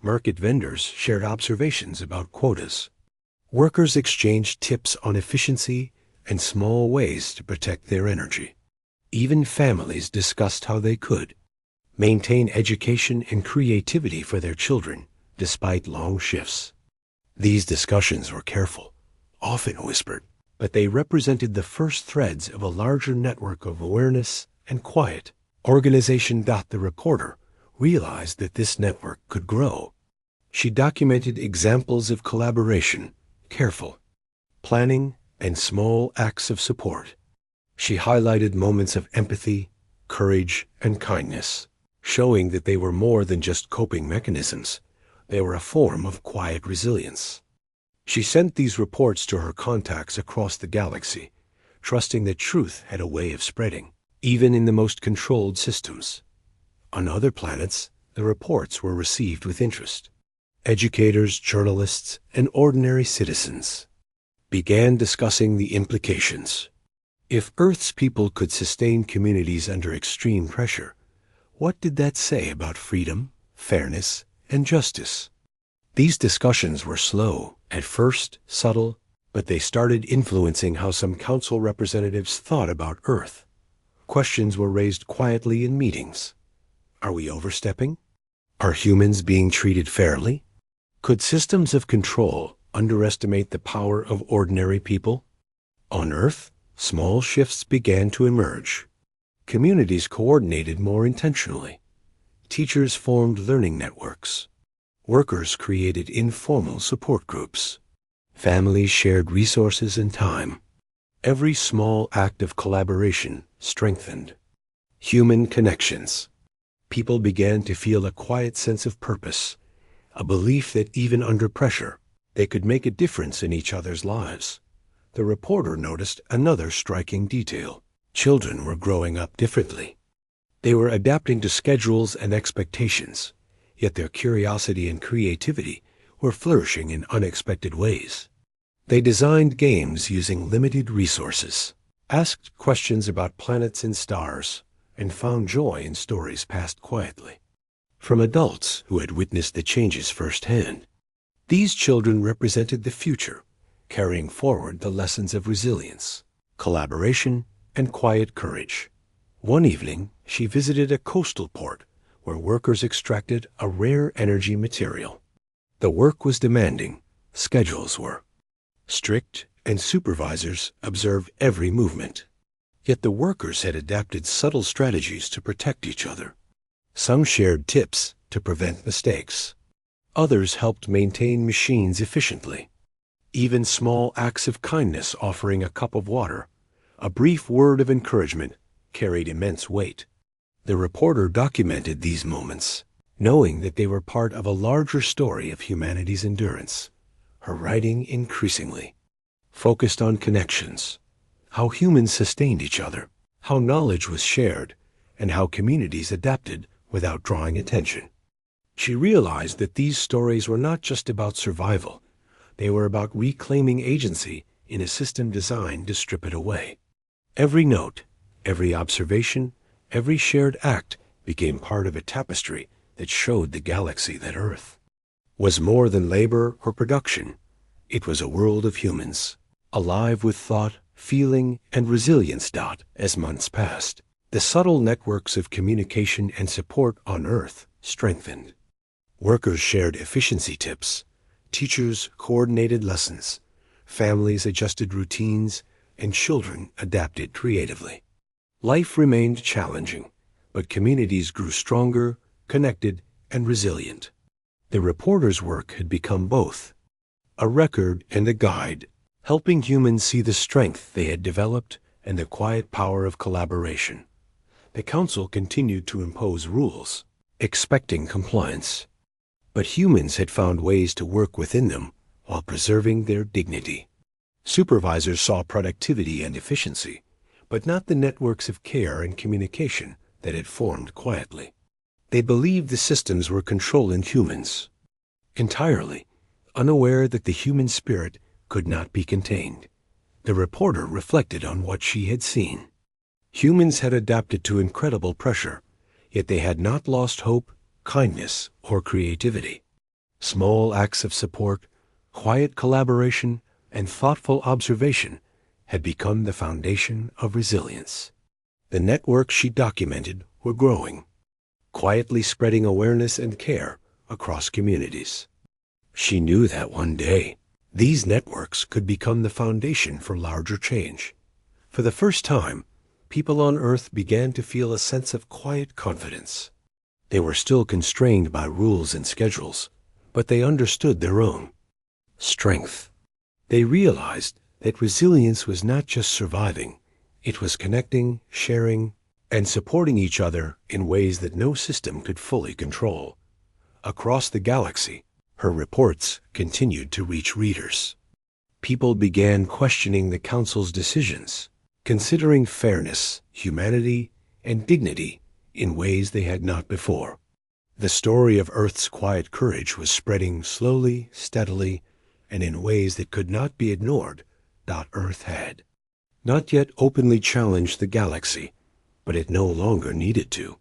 Speaker 1: Market vendors shared observations about quotas. Workers exchanged tips on efficiency and small ways to protect their energy. Even families discussed how they could maintain education and creativity for their children despite long shifts. These discussions were careful, often whispered, but they represented the first threads of a larger network of awareness and quiet organization. The reporter realized that this network could grow. She documented examples of collaboration, careful planning, and small acts of support. She highlighted moments of empathy, courage, and kindness, showing that they were more than just coping mechanisms. They were a form of quiet resilience. She sent these reports to her contacts across the galaxy, trusting that truth had a way of spreading, even in the most controlled systems. On other planets, the reports were received with interest. Educators, journalists, and ordinary citizens began discussing the implications. If Earth's people could sustain communities under extreme pressure, what did that say about freedom, fairness, and justice? These discussions were slow, at first subtle, but they started influencing how some council representatives thought about Earth. Questions were raised quietly in meetings. Are we overstepping? Are humans being treated fairly? Could systems of control underestimate the power of ordinary people? On Earth, small shifts began to emerge. Communities coordinated more intentionally. Teachers formed learning networks. Workers created informal support groups. Families shared resources and time. Every small act of collaboration strengthened human connections. People began to feel a quiet sense of purpose, a belief that even under pressure, they could make a difference in each other's lives. The reporter noticed another striking detail. Children were growing up differently. They were adapting to schedules and expectations, yet their curiosity and creativity were flourishing in unexpected ways. They designed games using limited resources, asked questions about planets and stars, and found joy in stories passed quietly from adults who had witnessed the changes firsthand. These children represented the future, carrying forward the lessons of resilience, collaboration, and quiet courage. One evening, she visited a coastal port where workers extracted a rare energy material. The work was demanding, schedules were strict, and supervisors observed every movement. Yet the workers had adapted subtle strategies to protect each other. Some shared tips to prevent mistakes. Others helped maintain machines efficiently. Even small acts of kindness, offering a cup of water, a brief word of encouragement, carried immense weight. The reporter documented these moments, knowing that they were part of a larger story of humanity's endurance. Her writing increasingly focused on connections, how humans sustained each other, how knowledge was shared, and how communities adapted without drawing attention. She realized that these stories were not just about survival. They were about reclaiming agency in a system designed to strip it away. Every note, every observation, every shared act became part of a tapestry that showed the galaxy that Earth was more than labor or production. It was a world of humans, alive with thought, feeling, and resilience. As months passed, the subtle networks of communication and support on Earth strengthened. Workers shared efficiency tips, teachers coordinated lessons, families adjusted routines, and children adapted creatively. Life remained challenging, but communities grew stronger, connected, and resilient. The reporter's work had become both a record and a guide, helping humans see the strength they had developed and the quiet power of collaboration. The council continued to impose rules, expecting compliance, but humans had found ways to work within them while preserving their dignity. Supervisors saw productivity and efficiency, but not the networks of care and communication that had formed quietly. They believed the systems were controlling humans entirely, unaware that the human spirit could not be contained. The reporter reflected on what she had seen. Humans had adapted to incredible pressure, yet they had not lost hope, kindness, or creativity. Small acts of support, quiet collaboration, and thoughtful observation had become the foundation of resilience. The networks she documented were growing, quietly spreading awareness and care across communities. She knew that one day, these networks could become the foundation for larger change. For the first time, people on Earth began to feel a sense of quiet confidence. They were still constrained by rules and schedules, but they understood their own strength. They realized that resilience was not just surviving, it was connecting, sharing, and supporting each other in ways that no system could fully control. Across the galaxy, her reports continued to reach readers. People began questioning the Council's decisions, considering fairness, humanity, and dignity in ways they had not before. The story of Earth's quiet courage was spreading slowly, steadily, and in ways that could not be ignored. Earth had not yet openly challenged the galaxy, but it no longer needed to.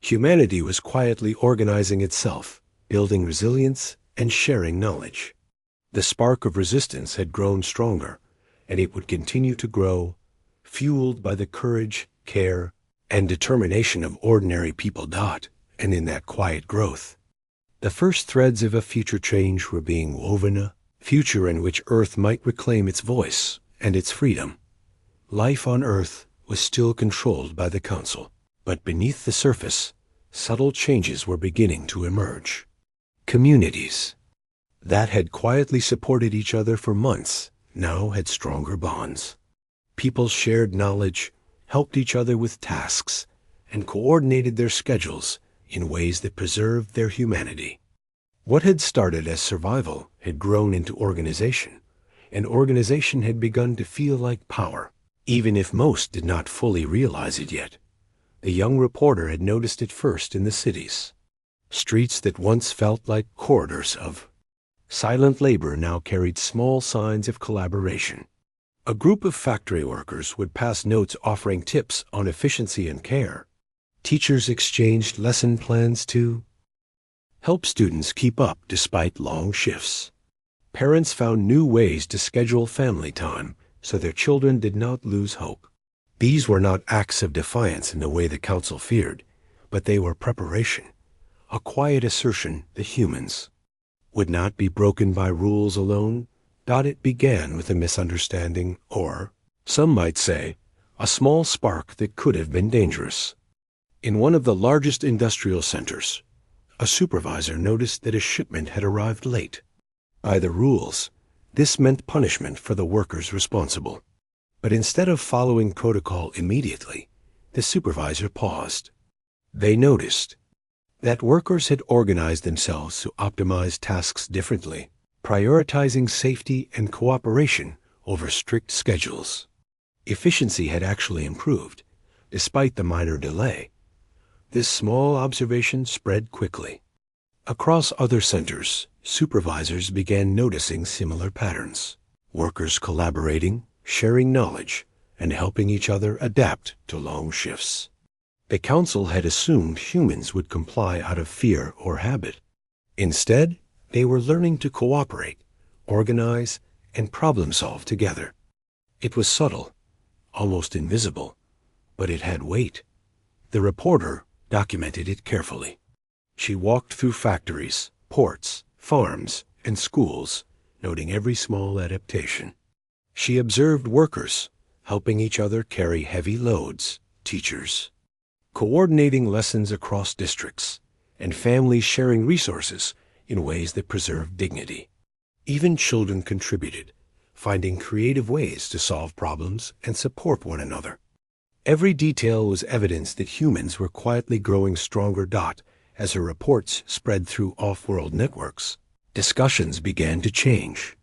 Speaker 1: Humanity was quietly organizing itself, building resilience and sharing knowledge. The spark of resistance had grown stronger, and it would continue to grow, fueled by the courage, care, and determination of ordinary people. And in that quiet growth, the first threads of a future change were being woven, a future in which Earth might reclaim its voice and its freedom. Life on Earth was still controlled by the Council, but beneath the surface, subtle changes were beginning to emerge. Communities that had quietly supported each other for months now had stronger bonds. People shared knowledge, helped each other with tasks, and coordinated their schedules in ways that preserved their humanity. What had started as survival had grown into organization, and organization had begun to feel like power, even if most did not fully realize it yet. The young reporter had noticed it first in the cities. Streets that once felt like corridors of silent labor now carried small signs of collaboration. A group of factory workers would pass notes offering tips on efficiency and care. Teachers exchanged lesson plans to help students keep up despite long shifts. Parents found new ways to schedule family time so their children did not lose hope. These were not acts of defiance in the way the Council feared, but they were preparation, a quiet assertion that humans would not be broken by rules alone. It began with a misunderstanding, or, some might say, a small spark that could have been dangerous. In one of the largest industrial centers, a supervisor noticed that a shipment had arrived late. By the rules, this meant punishment for the workers responsible. But instead of following protocol immediately, the supervisor paused. They noticed that workers had organized themselves to optimize tasks differently, prioritizing safety and cooperation over strict schedules. Efficiency had actually improved, despite the minor delay. This small observation spread quickly. Across other centers, supervisors began noticing similar patterns. Workers collaborating, sharing knowledge, and helping each other adapt to long shifts. The Council had assumed humans would comply out of fear or habit. Instead, they were learning to cooperate, organize, and problem-solve together. It was subtle, almost invisible, but it had weight. The reporter documented it carefully. She walked through factories, ports, farms, and schools, noting every small adaptation. She observed workers helping each other carry heavy loads, teachers coordinating lessons across districts, and families sharing resources in ways that preserved dignity. Even children contributed, finding creative ways to solve problems and support one another. Every detail was evidence that humans were quietly growing stronger. As her reports spread through off-world networks, discussions began to change.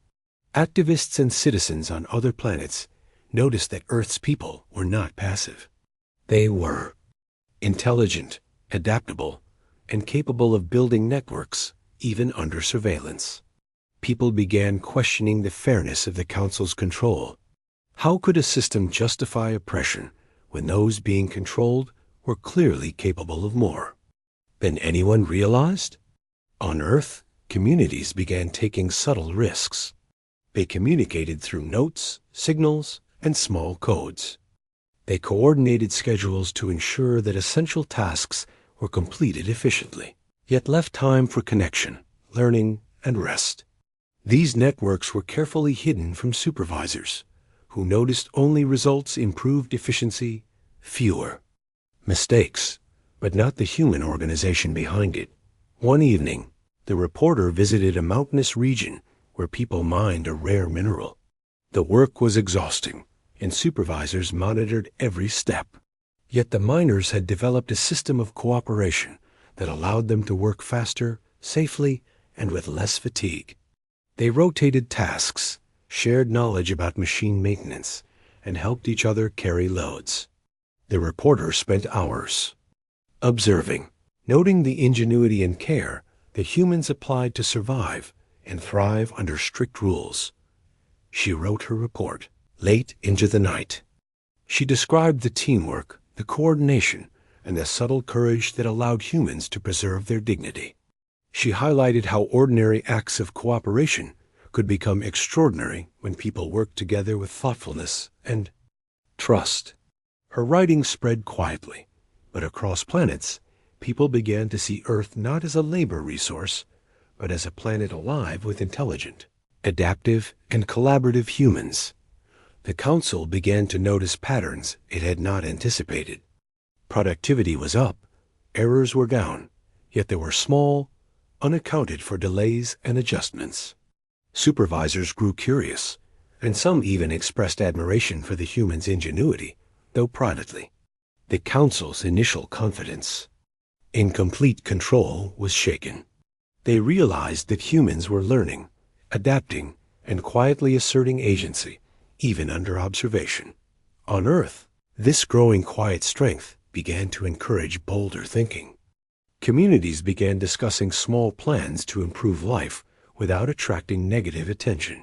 Speaker 1: Activists and citizens on other planets noticed that Earth's people were not passive. They were intelligent, adaptable, and capable of building networks even under surveillance. People began questioning the fairness of the Council's control. How could a system justify oppression when those being controlled were clearly capable of more than anyone realized? On Earth, communities began taking subtle risks. They communicated through notes, signals, and small codes. They coordinated schedules to ensure that essential tasks were completed efficiently, yet left time for connection, learning, and rest. These networks were carefully hidden from supervisors, who noticed only results: improved efficiency, fewer mistakes, but not the human organization behind it. One evening, the reporter visited a mountainous region where people mined a rare mineral. The work was exhausting, and supervisors monitored every step. Yet the miners had developed a system of cooperation that allowed them to work faster, safely, and with less fatigue. They rotated tasks, shared knowledge about machine maintenance, and helped each other carry loads. The reporter spent hours observing, noting the ingenuity and care the humans applied to survive and thrive under strict rules. She wrote her report late into the night. She described the teamwork, the coordination, and the subtle courage that allowed humans to preserve their dignity. She highlighted how ordinary acts of cooperation could become extraordinary when people worked together with thoughtfulness and trust. Her writing spread quietly, but across planets, people began to see Earth not as a labor resource, but as a planet alive with intelligent, adaptive, and collaborative humans. The Council began to notice patterns it had not anticipated. Productivity was up, errors were down, yet there were small, unaccounted for delays and adjustments. Supervisors grew curious, and some even expressed admiration for the humans' ingenuity, though privately. The Council's initial confidence in complete control was shaken. They realized that humans were learning, adapting, and quietly asserting agency, even under observation. On Earth, this growing quiet strength began to encourage bolder thinking. Communities began discussing small plans to improve life without attracting negative attention.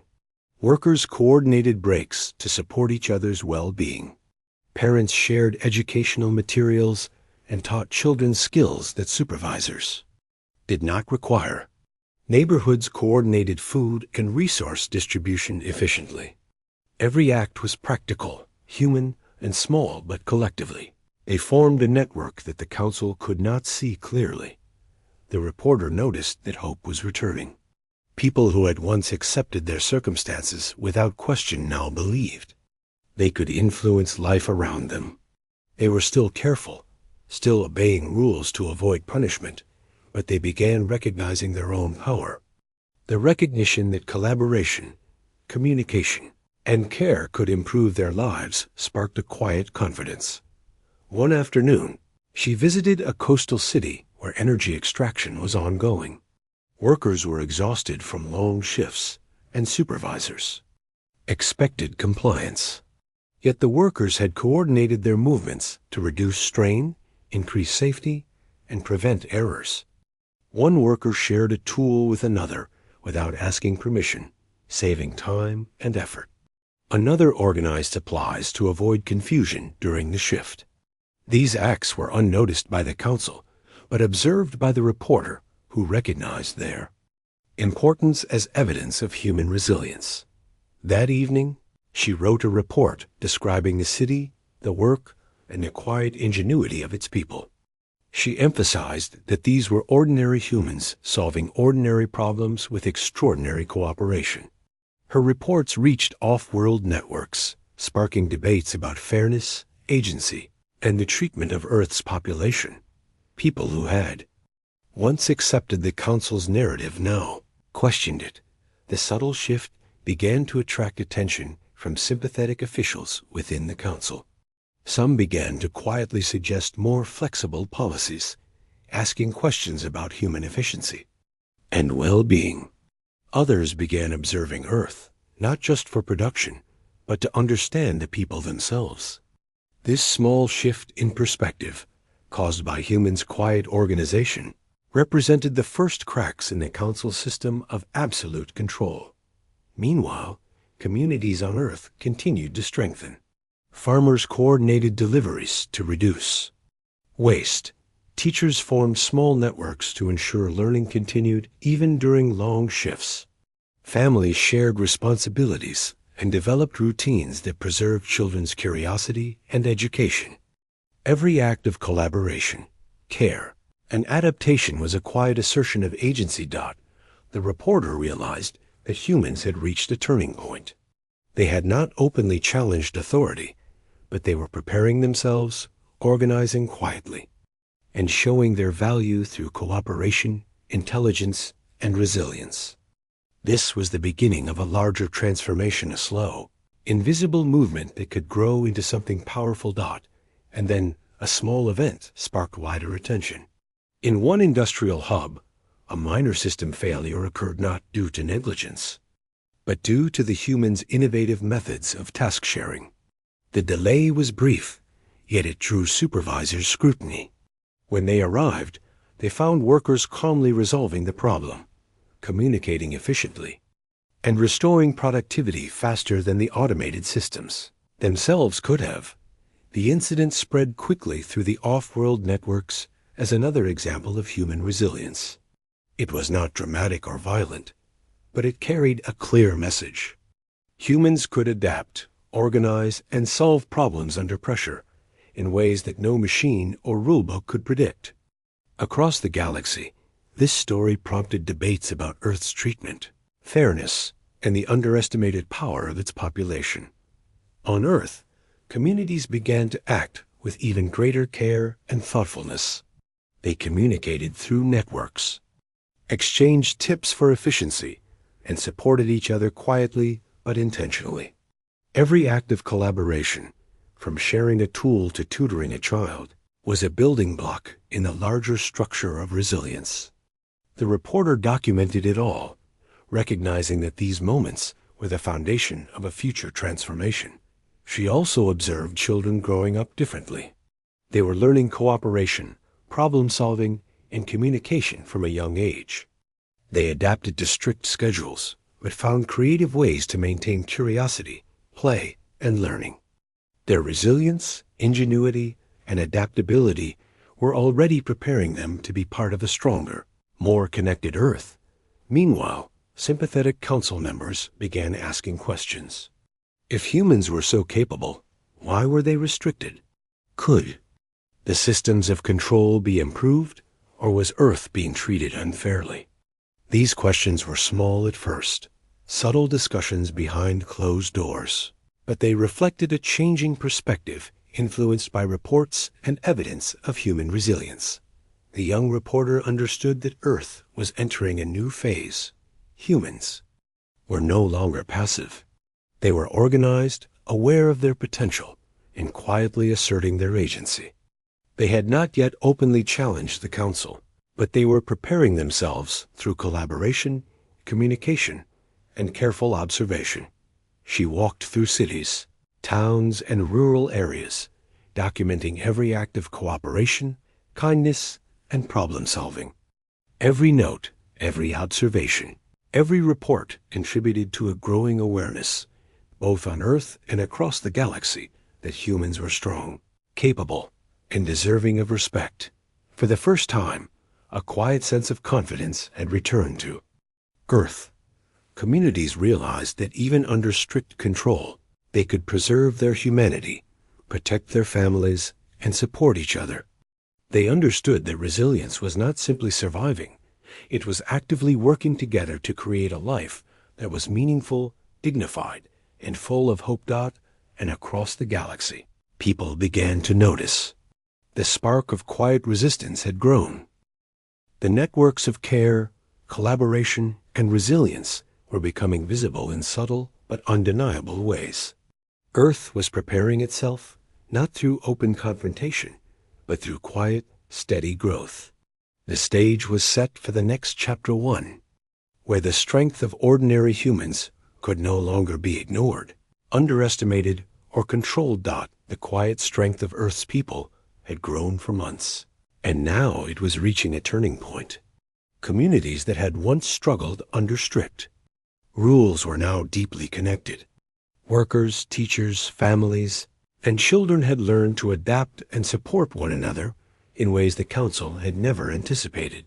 Speaker 1: Workers coordinated breaks to support each other's well-being. Parents shared educational materials and taught children skills that supervisors did not require. Neighborhoods coordinated food and resource distribution efficiently. Every act was practical, human, and small, but collectively. They formed a network that the Council could not see clearly. The reporter noticed that hope was returning. People who had once accepted their circumstances without question now believed they could influence life around them. They were still careful, still obeying rules to avoid punishment, but they began recognizing their own power. The recognition that collaboration, communication, and care could improve their lives sparked a quiet confidence. One afternoon, she visited a coastal city where energy extraction was ongoing. Workers were exhausted from long shifts, and supervisors expected compliance. Yet the workers had coordinated their movements to reduce strain, increase safety, and prevent errors. One worker shared a tool with another without asking permission, saving time and effort. Another organized supplies to avoid confusion during the shift. These acts were unnoticed by the Council, but observed by the reporter, who recognized their importance as evidence of human resilience. That evening, she wrote a report describing the city, the work, and the quiet ingenuity of its people. She emphasized that these were ordinary humans solving ordinary problems with extraordinary cooperation. Her reports reached off-world networks, sparking debates about fairness, agency, and the treatment of Earth's population. People who had once accepted the Council's narrative now questioned it. The subtle shift began to attract attention from sympathetic officials within the Council. Some began to quietly suggest more flexible policies, asking questions about human efficiency and well-being. Others began observing Earth, not just for production, but to understand the people themselves. This small shift in perspective, caused by humans' quiet organization, represented the first cracks in the Council's system of absolute control. Meanwhile, communities on Earth continued to strengthen. Farmers coordinated deliveries to reduce waste. Teachers formed small networks to ensure learning continued even during long shifts. Families shared responsibilities and developed routines that preserved children's curiosity and education. Every act of collaboration, care, and adaptation was a quiet assertion of agency. The reporter realized that humans had reached a turning point. They had not openly challenged authority, but they were preparing themselves, organizing quietly, and showing their value through cooperation, intelligence, and resilience. This was the beginning of a larger transformation, a slow, invisible movement that could grow into something powerful. And then a small event sparked wider attention. In one industrial hub, a minor system failure occurred not due to negligence, but due to the humans' innovative methods of task sharing. The delay was brief, yet it drew supervisors' scrutiny. When they arrived, they found workers calmly resolving the problem, communicating efficiently, and restoring productivity faster than the automated systems themselves could have. The incident spread quickly through the off-world networks as another example of human resilience. It was not dramatic or violent, but it carried a clear message. Humans could adapt, organize, and solve problems under pressure in ways that no machine or rulebook could predict. Across the galaxy, this story prompted debates about Earth's treatment, fairness, and the underestimated power of its population. On Earth, communities began to act with even greater care and thoughtfulness. They communicated through networks, exchanged tips for efficiency, and supported each other quietly but intentionally. Every act of collaboration, from sharing a tool to tutoring a child, was a building block in the larger structure of resilience. The reporter documented it all, recognizing that these moments were the foundation of a future transformation. She also observed children growing up differently. They were learning cooperation, problem-solving, and communication from a young age. They adapted to strict schedules, but found creative ways to maintain curiosity, play, and learning. Their resilience, ingenuity, and adaptability were already preparing them to be part of a stronger, more connected Earth. Meanwhile, sympathetic council members began asking questions. If humans were so capable, why were they restricted? Could the systems of control be improved, or was Earth being treated unfairly? These questions were small at first, subtle discussions behind closed doors, but they reflected a changing perspective influenced by reports and evidence of human resilience. The young reporter understood that Earth was entering a new phase. Humans were no longer passive. They were organized, aware of their potential, and quietly asserting their agency. They had not yet openly challenged the council, but they were preparing themselves through collaboration, communication, and careful observation. She walked through cities, towns, and rural areas, documenting every act of cooperation, kindness, and problem-solving. Every note, every observation, every report contributed to a growing awareness, both on Earth and across the galaxy, that humans were strong, capable, and deserving of respect. For the first time, a quiet sense of confidence had returned to Earth. Communities realized that even under strict control, they could preserve their humanity, protect their families, and support each other. They understood that resilience was not simply surviving. It was actively working together to create a life that was meaningful, dignified, and full of hope. And across the galaxy, people began to notice. The spark of quiet resistance had grown. The networks of care, collaboration, and resilience were becoming visible in subtle but undeniable ways. Earth was preparing itself, not through open confrontation, but through quiet, steady growth. The stage was set for the next chapter 1, where the strength of ordinary humans could no longer be ignored, underestimated, or controlled. The quiet strength of Earth's people had grown for months, and now it was reaching a turning point. Communities that had once struggled under strict rules were now deeply connected. Workers, teachers, families, and children had learned to adapt and support one another in ways the Council had never anticipated.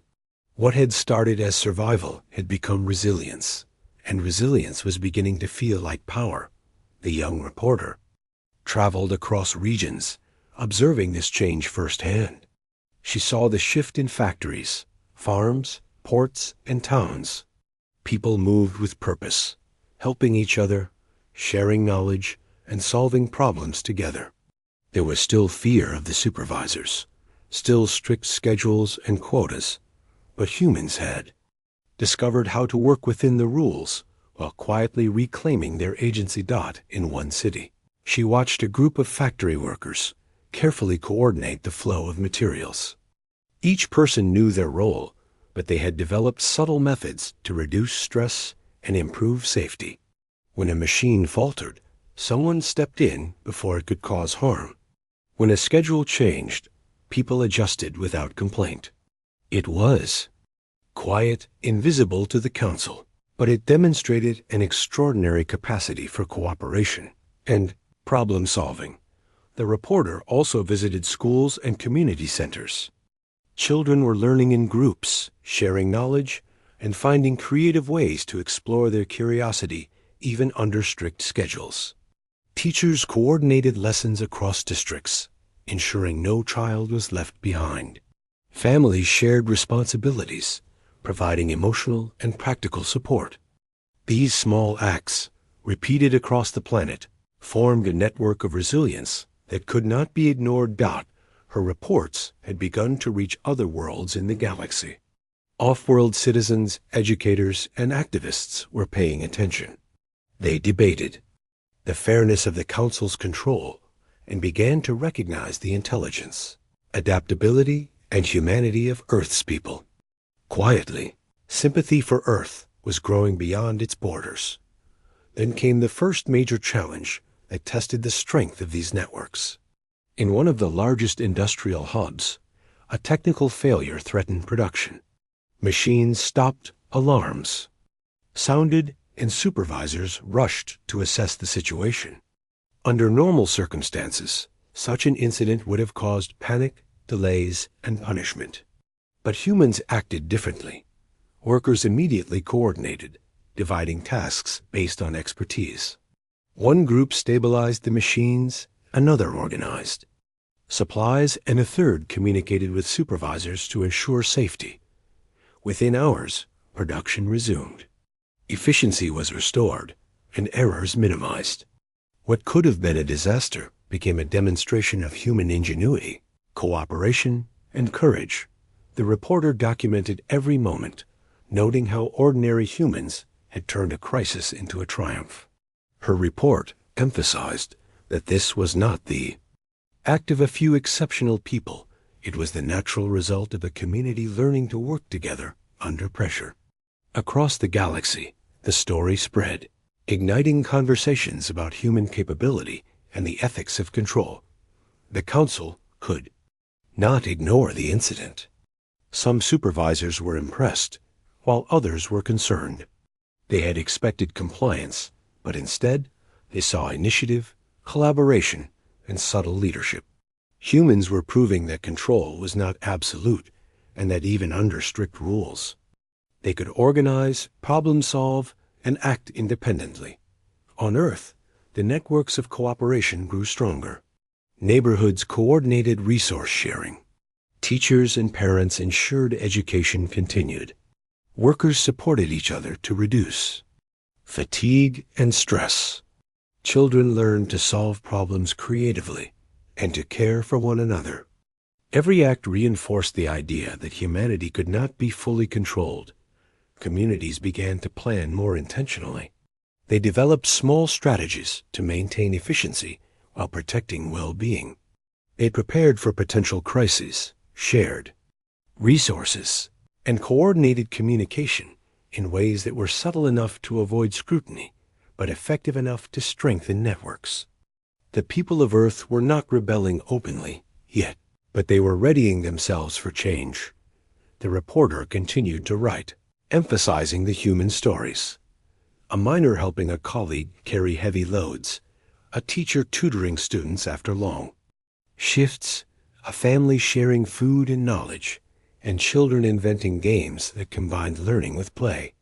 Speaker 1: What had started as survival had become resilience, and resilience was beginning to feel like power. The young reporter traveled across regions, observing this change firsthand. She saw the shift in factories, farms, ports, and towns. People moved with purpose, helping each other, sharing knowledge, and solving problems together. There was still fear of the supervisors, still strict schedules and quotas, but humans had discovered how to work within the rules while quietly reclaiming their agency. In one city, she watched a group of factory workers carefully coordinate the flow of materials. Each person knew their role, but they had developed subtle methods to reduce stress and improve safety. When a machine faltered, someone stepped in before it could cause harm. When a schedule changed, people adjusted without complaint. It was quiet, invisible to the council, but it demonstrated an extraordinary capacity for cooperation and problem-solving. The reporter also visited schools and community centers. Children were learning in groups, sharing knowledge, and finding creative ways to explore their curiosity even under strict schedules. Teachers coordinated lessons across districts, ensuring no child was left behind. Families shared responsibilities, providing emotional and practical support. These small acts, repeated across the planet, formed a network of resilience that could not be ignored. Her reports had begun to reach other worlds in the galaxy. Off-world citizens, educators, and activists were paying attention. They debated the fairness of the Council's control and began to recognize the intelligence, adaptability, and humanity of Earth's people. Quietly, sympathy for Earth was growing beyond its borders. Then came the first major challenge that tested the strength of these networks. In one of the largest industrial hubs, a technical failure threatened production. Machines stopped, alarms sounded, and supervisors rushed to assess the situation. Under normal circumstances, such an incident would have caused panic, delays, and punishment. But humans acted differently. Workers immediately coordinated, dividing tasks based on expertise. One group stabilized the machines, another organized supplies, and a third communicated with supervisors to ensure safety. Within hours, production resumed. Efficiency was restored, and errors minimized. What could have been a disaster became a demonstration of human ingenuity, cooperation, and courage. The reporter documented every moment, noting how ordinary humans had turned a crisis into a triumph. Her report emphasized that this was not the act of a few exceptional people. It was the natural result of a community learning to work together under pressure. Across the galaxy, the story spread, igniting conversations about human capability and the ethics of control. The Council could not ignore the incident. Some supervisors were impressed, while others were concerned. They had expected compliance, but instead they saw initiative, collaboration, and subtle leadership. Humans were proving that control was not absolute, and that even under strict rules, they could organize, problem solve, and act independently. On Earth, the networks of cooperation grew stronger. Neighborhoods coordinated resource sharing. Teachers and parents ensured education continued. Workers supported each other to reduce fatigue and stress. Children learned to solve problems creatively and to care for one another. Every act reinforced the idea that humanity could not be fully controlled. Communities began to plan more intentionally. They developed small strategies to maintain efficiency while protecting well-being. They prepared for potential crises, shared resources, and coordinated communication in ways that were subtle enough to avoid scrutiny, but effective enough to strengthen networks. The people of Earth were not rebelling openly yet, but they were readying themselves for change. The reporter continued to write, emphasizing the human stories. A miner helping a colleague carry heavy loads, a teacher tutoring students after long shifts, a family sharing food and knowledge, and children inventing games that combined learning with play.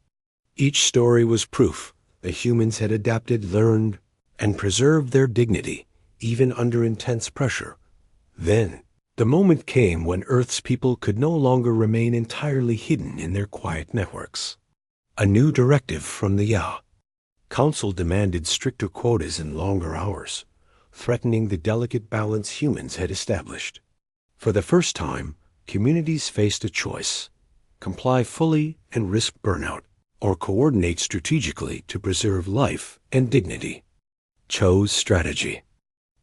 Speaker 1: Each story was proof that humans had adapted, learned, and preserved their dignity, even under intense pressure. Then, the moment came when Earth's people could no longer remain entirely hidden in their quiet networks. A new directive from the Council demanded stricter quotas and longer hours, threatening the delicate balance humans had established. For the first time, communities faced a choice: comply fully and risk burnout, or coordinate strategically to preserve life and dignity. Chose strategy.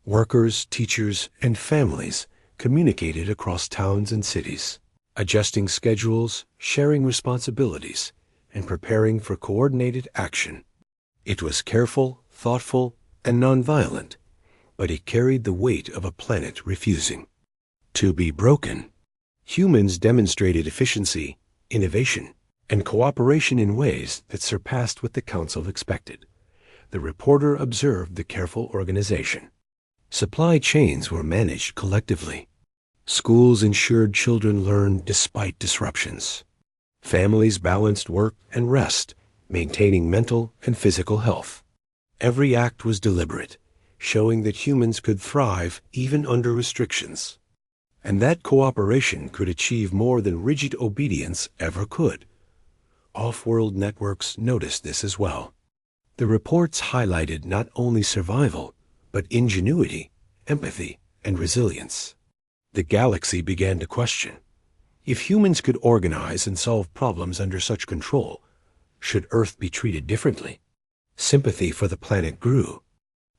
Speaker 1: Workers, teachers, and families communicated across towns and cities, adjusting schedules, sharing responsibilities, and preparing for coordinated action. It was careful, thoughtful, and nonviolent, but it carried the weight of a planet refusing to be broken. Humans demonstrated efficiency, innovation, and cooperation in ways that surpassed what the Council expected. The reporter observed the careful organization. Supply chains were managed collectively. Schools ensured children learned despite disruptions. Families balanced work and rest, maintaining mental and physical health. Every act was deliberate, showing that humans could thrive even under restrictions, and that cooperation could achieve more than rigid obedience ever could. Off-world networks noticed this as well. The reports highlighted not only survival, but ingenuity, empathy, and resilience. The galaxy began to question, if humans could organize and solve problems under such control, should Earth be treated differently? Sympathy for the planet grew.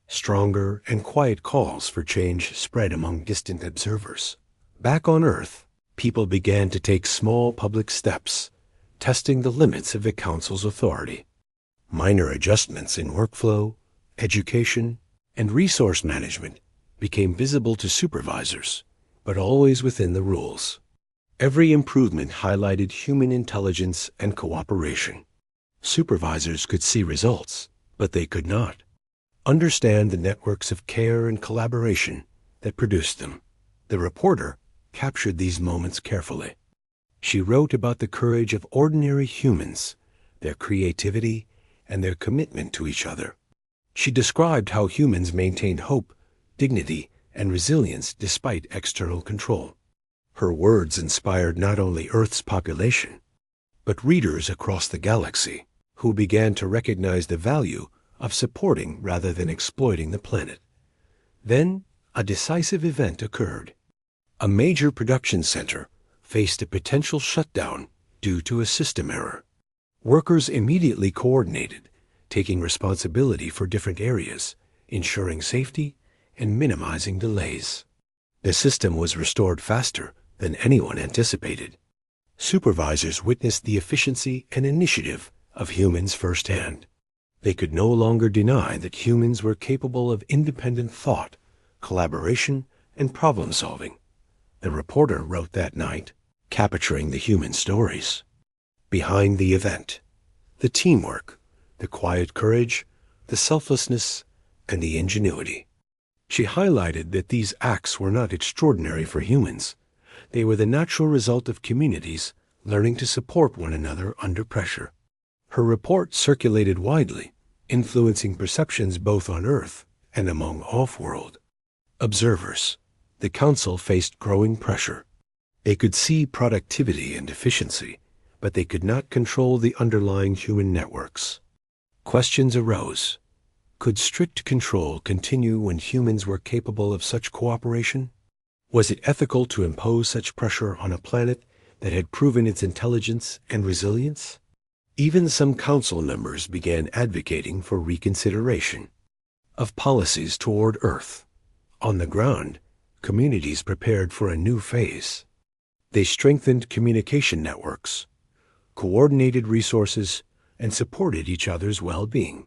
Speaker 1: Stronger and quiet calls for change spread among distant observers. Back on Earth, people began to take small public steps, testing the limits of the Council's authority. Minor adjustments in workflow, education, and resource management became visible to supervisors, but always within the rules. Every improvement highlighted human intelligence and cooperation. Supervisors could see results, but they could not understand the networks of care and collaboration that produced them. The reporter captured these moments carefully. She wrote about the courage of ordinary humans, their creativity, and their commitment to each other. She described how humans maintained hope, dignity, and resilience despite external control. Her words inspired not only Earth's population, but readers across the galaxy, who began to recognize the value of supporting rather than exploiting the planet. Then, a decisive event occurred. A major production center faced a potential shutdown due to a system error. Workers immediately coordinated, taking responsibility for different areas, ensuring safety and minimizing delays. The system was restored faster than anyone anticipated. Supervisors witnessed the efficiency and initiative of humans firsthand. They could no longer deny that humans were capable of independent thought, collaboration, and problem-solving. The reporter wrote that night, capturing the human stories behind the event, the teamwork, the quiet courage, the selflessness, and the ingenuity. She highlighted that these acts were not extraordinary for humans. They were the natural result of communities learning to support one another under pressure. Her report circulated widely, influencing perceptions both on Earth and among off-world observers. The Council faced growing pressure. They could see productivity and efficiency, but they could not control the underlying human networks. Questions arose. Could strict control continue when humans were capable of such cooperation? Was it ethical to impose such pressure on a planet that had proven its intelligence and resilience? Even some council members began advocating for reconsideration of policies toward Earth. On the ground, communities prepared for a new phase. They strengthened communication networks, coordinated resources, and supported each other's well-being.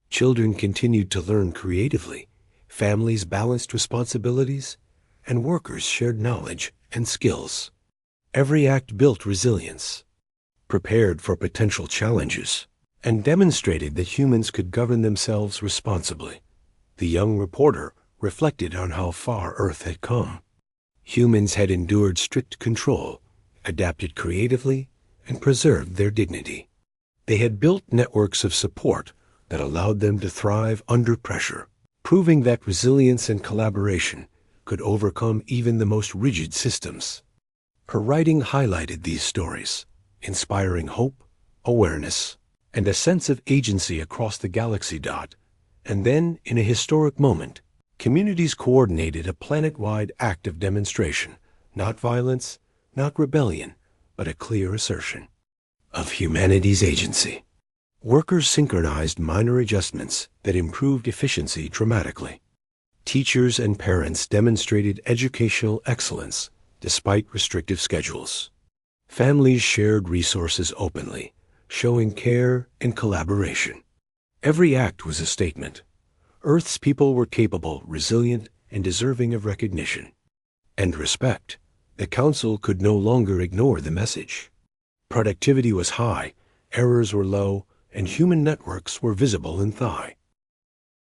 Speaker 1: Children continued to learn creatively, families balanced responsibilities, and workers shared knowledge and skills. Every act built resilience, prepared for potential challenges, and demonstrated that humans could govern themselves responsibly. The young reporter reflected on how far Earth had come. Humans had endured strict control, adapted creatively, and preserved their dignity. They had built networks of support that allowed them to thrive under pressure, proving that resilience and collaboration could overcome even the most rigid systems. Her writing highlighted these stories, inspiring hope, awareness, and a sense of agency across the galaxy. And then, in a historic moment, communities coordinated a planet-wide act of demonstration, not violence, not rebellion, but a clear assertion of humanity's agency. Workers synchronized minor adjustments that improved efficiency dramatically. Teachers and parents demonstrated educational excellence despite restrictive schedules. Families shared resources openly, showing care and collaboration. Every act was a statement. Earth's people were capable, resilient, and deserving of recognition and respect. The Council could no longer ignore the message. Productivity was high, errors were low, and human networks were visible in Thai.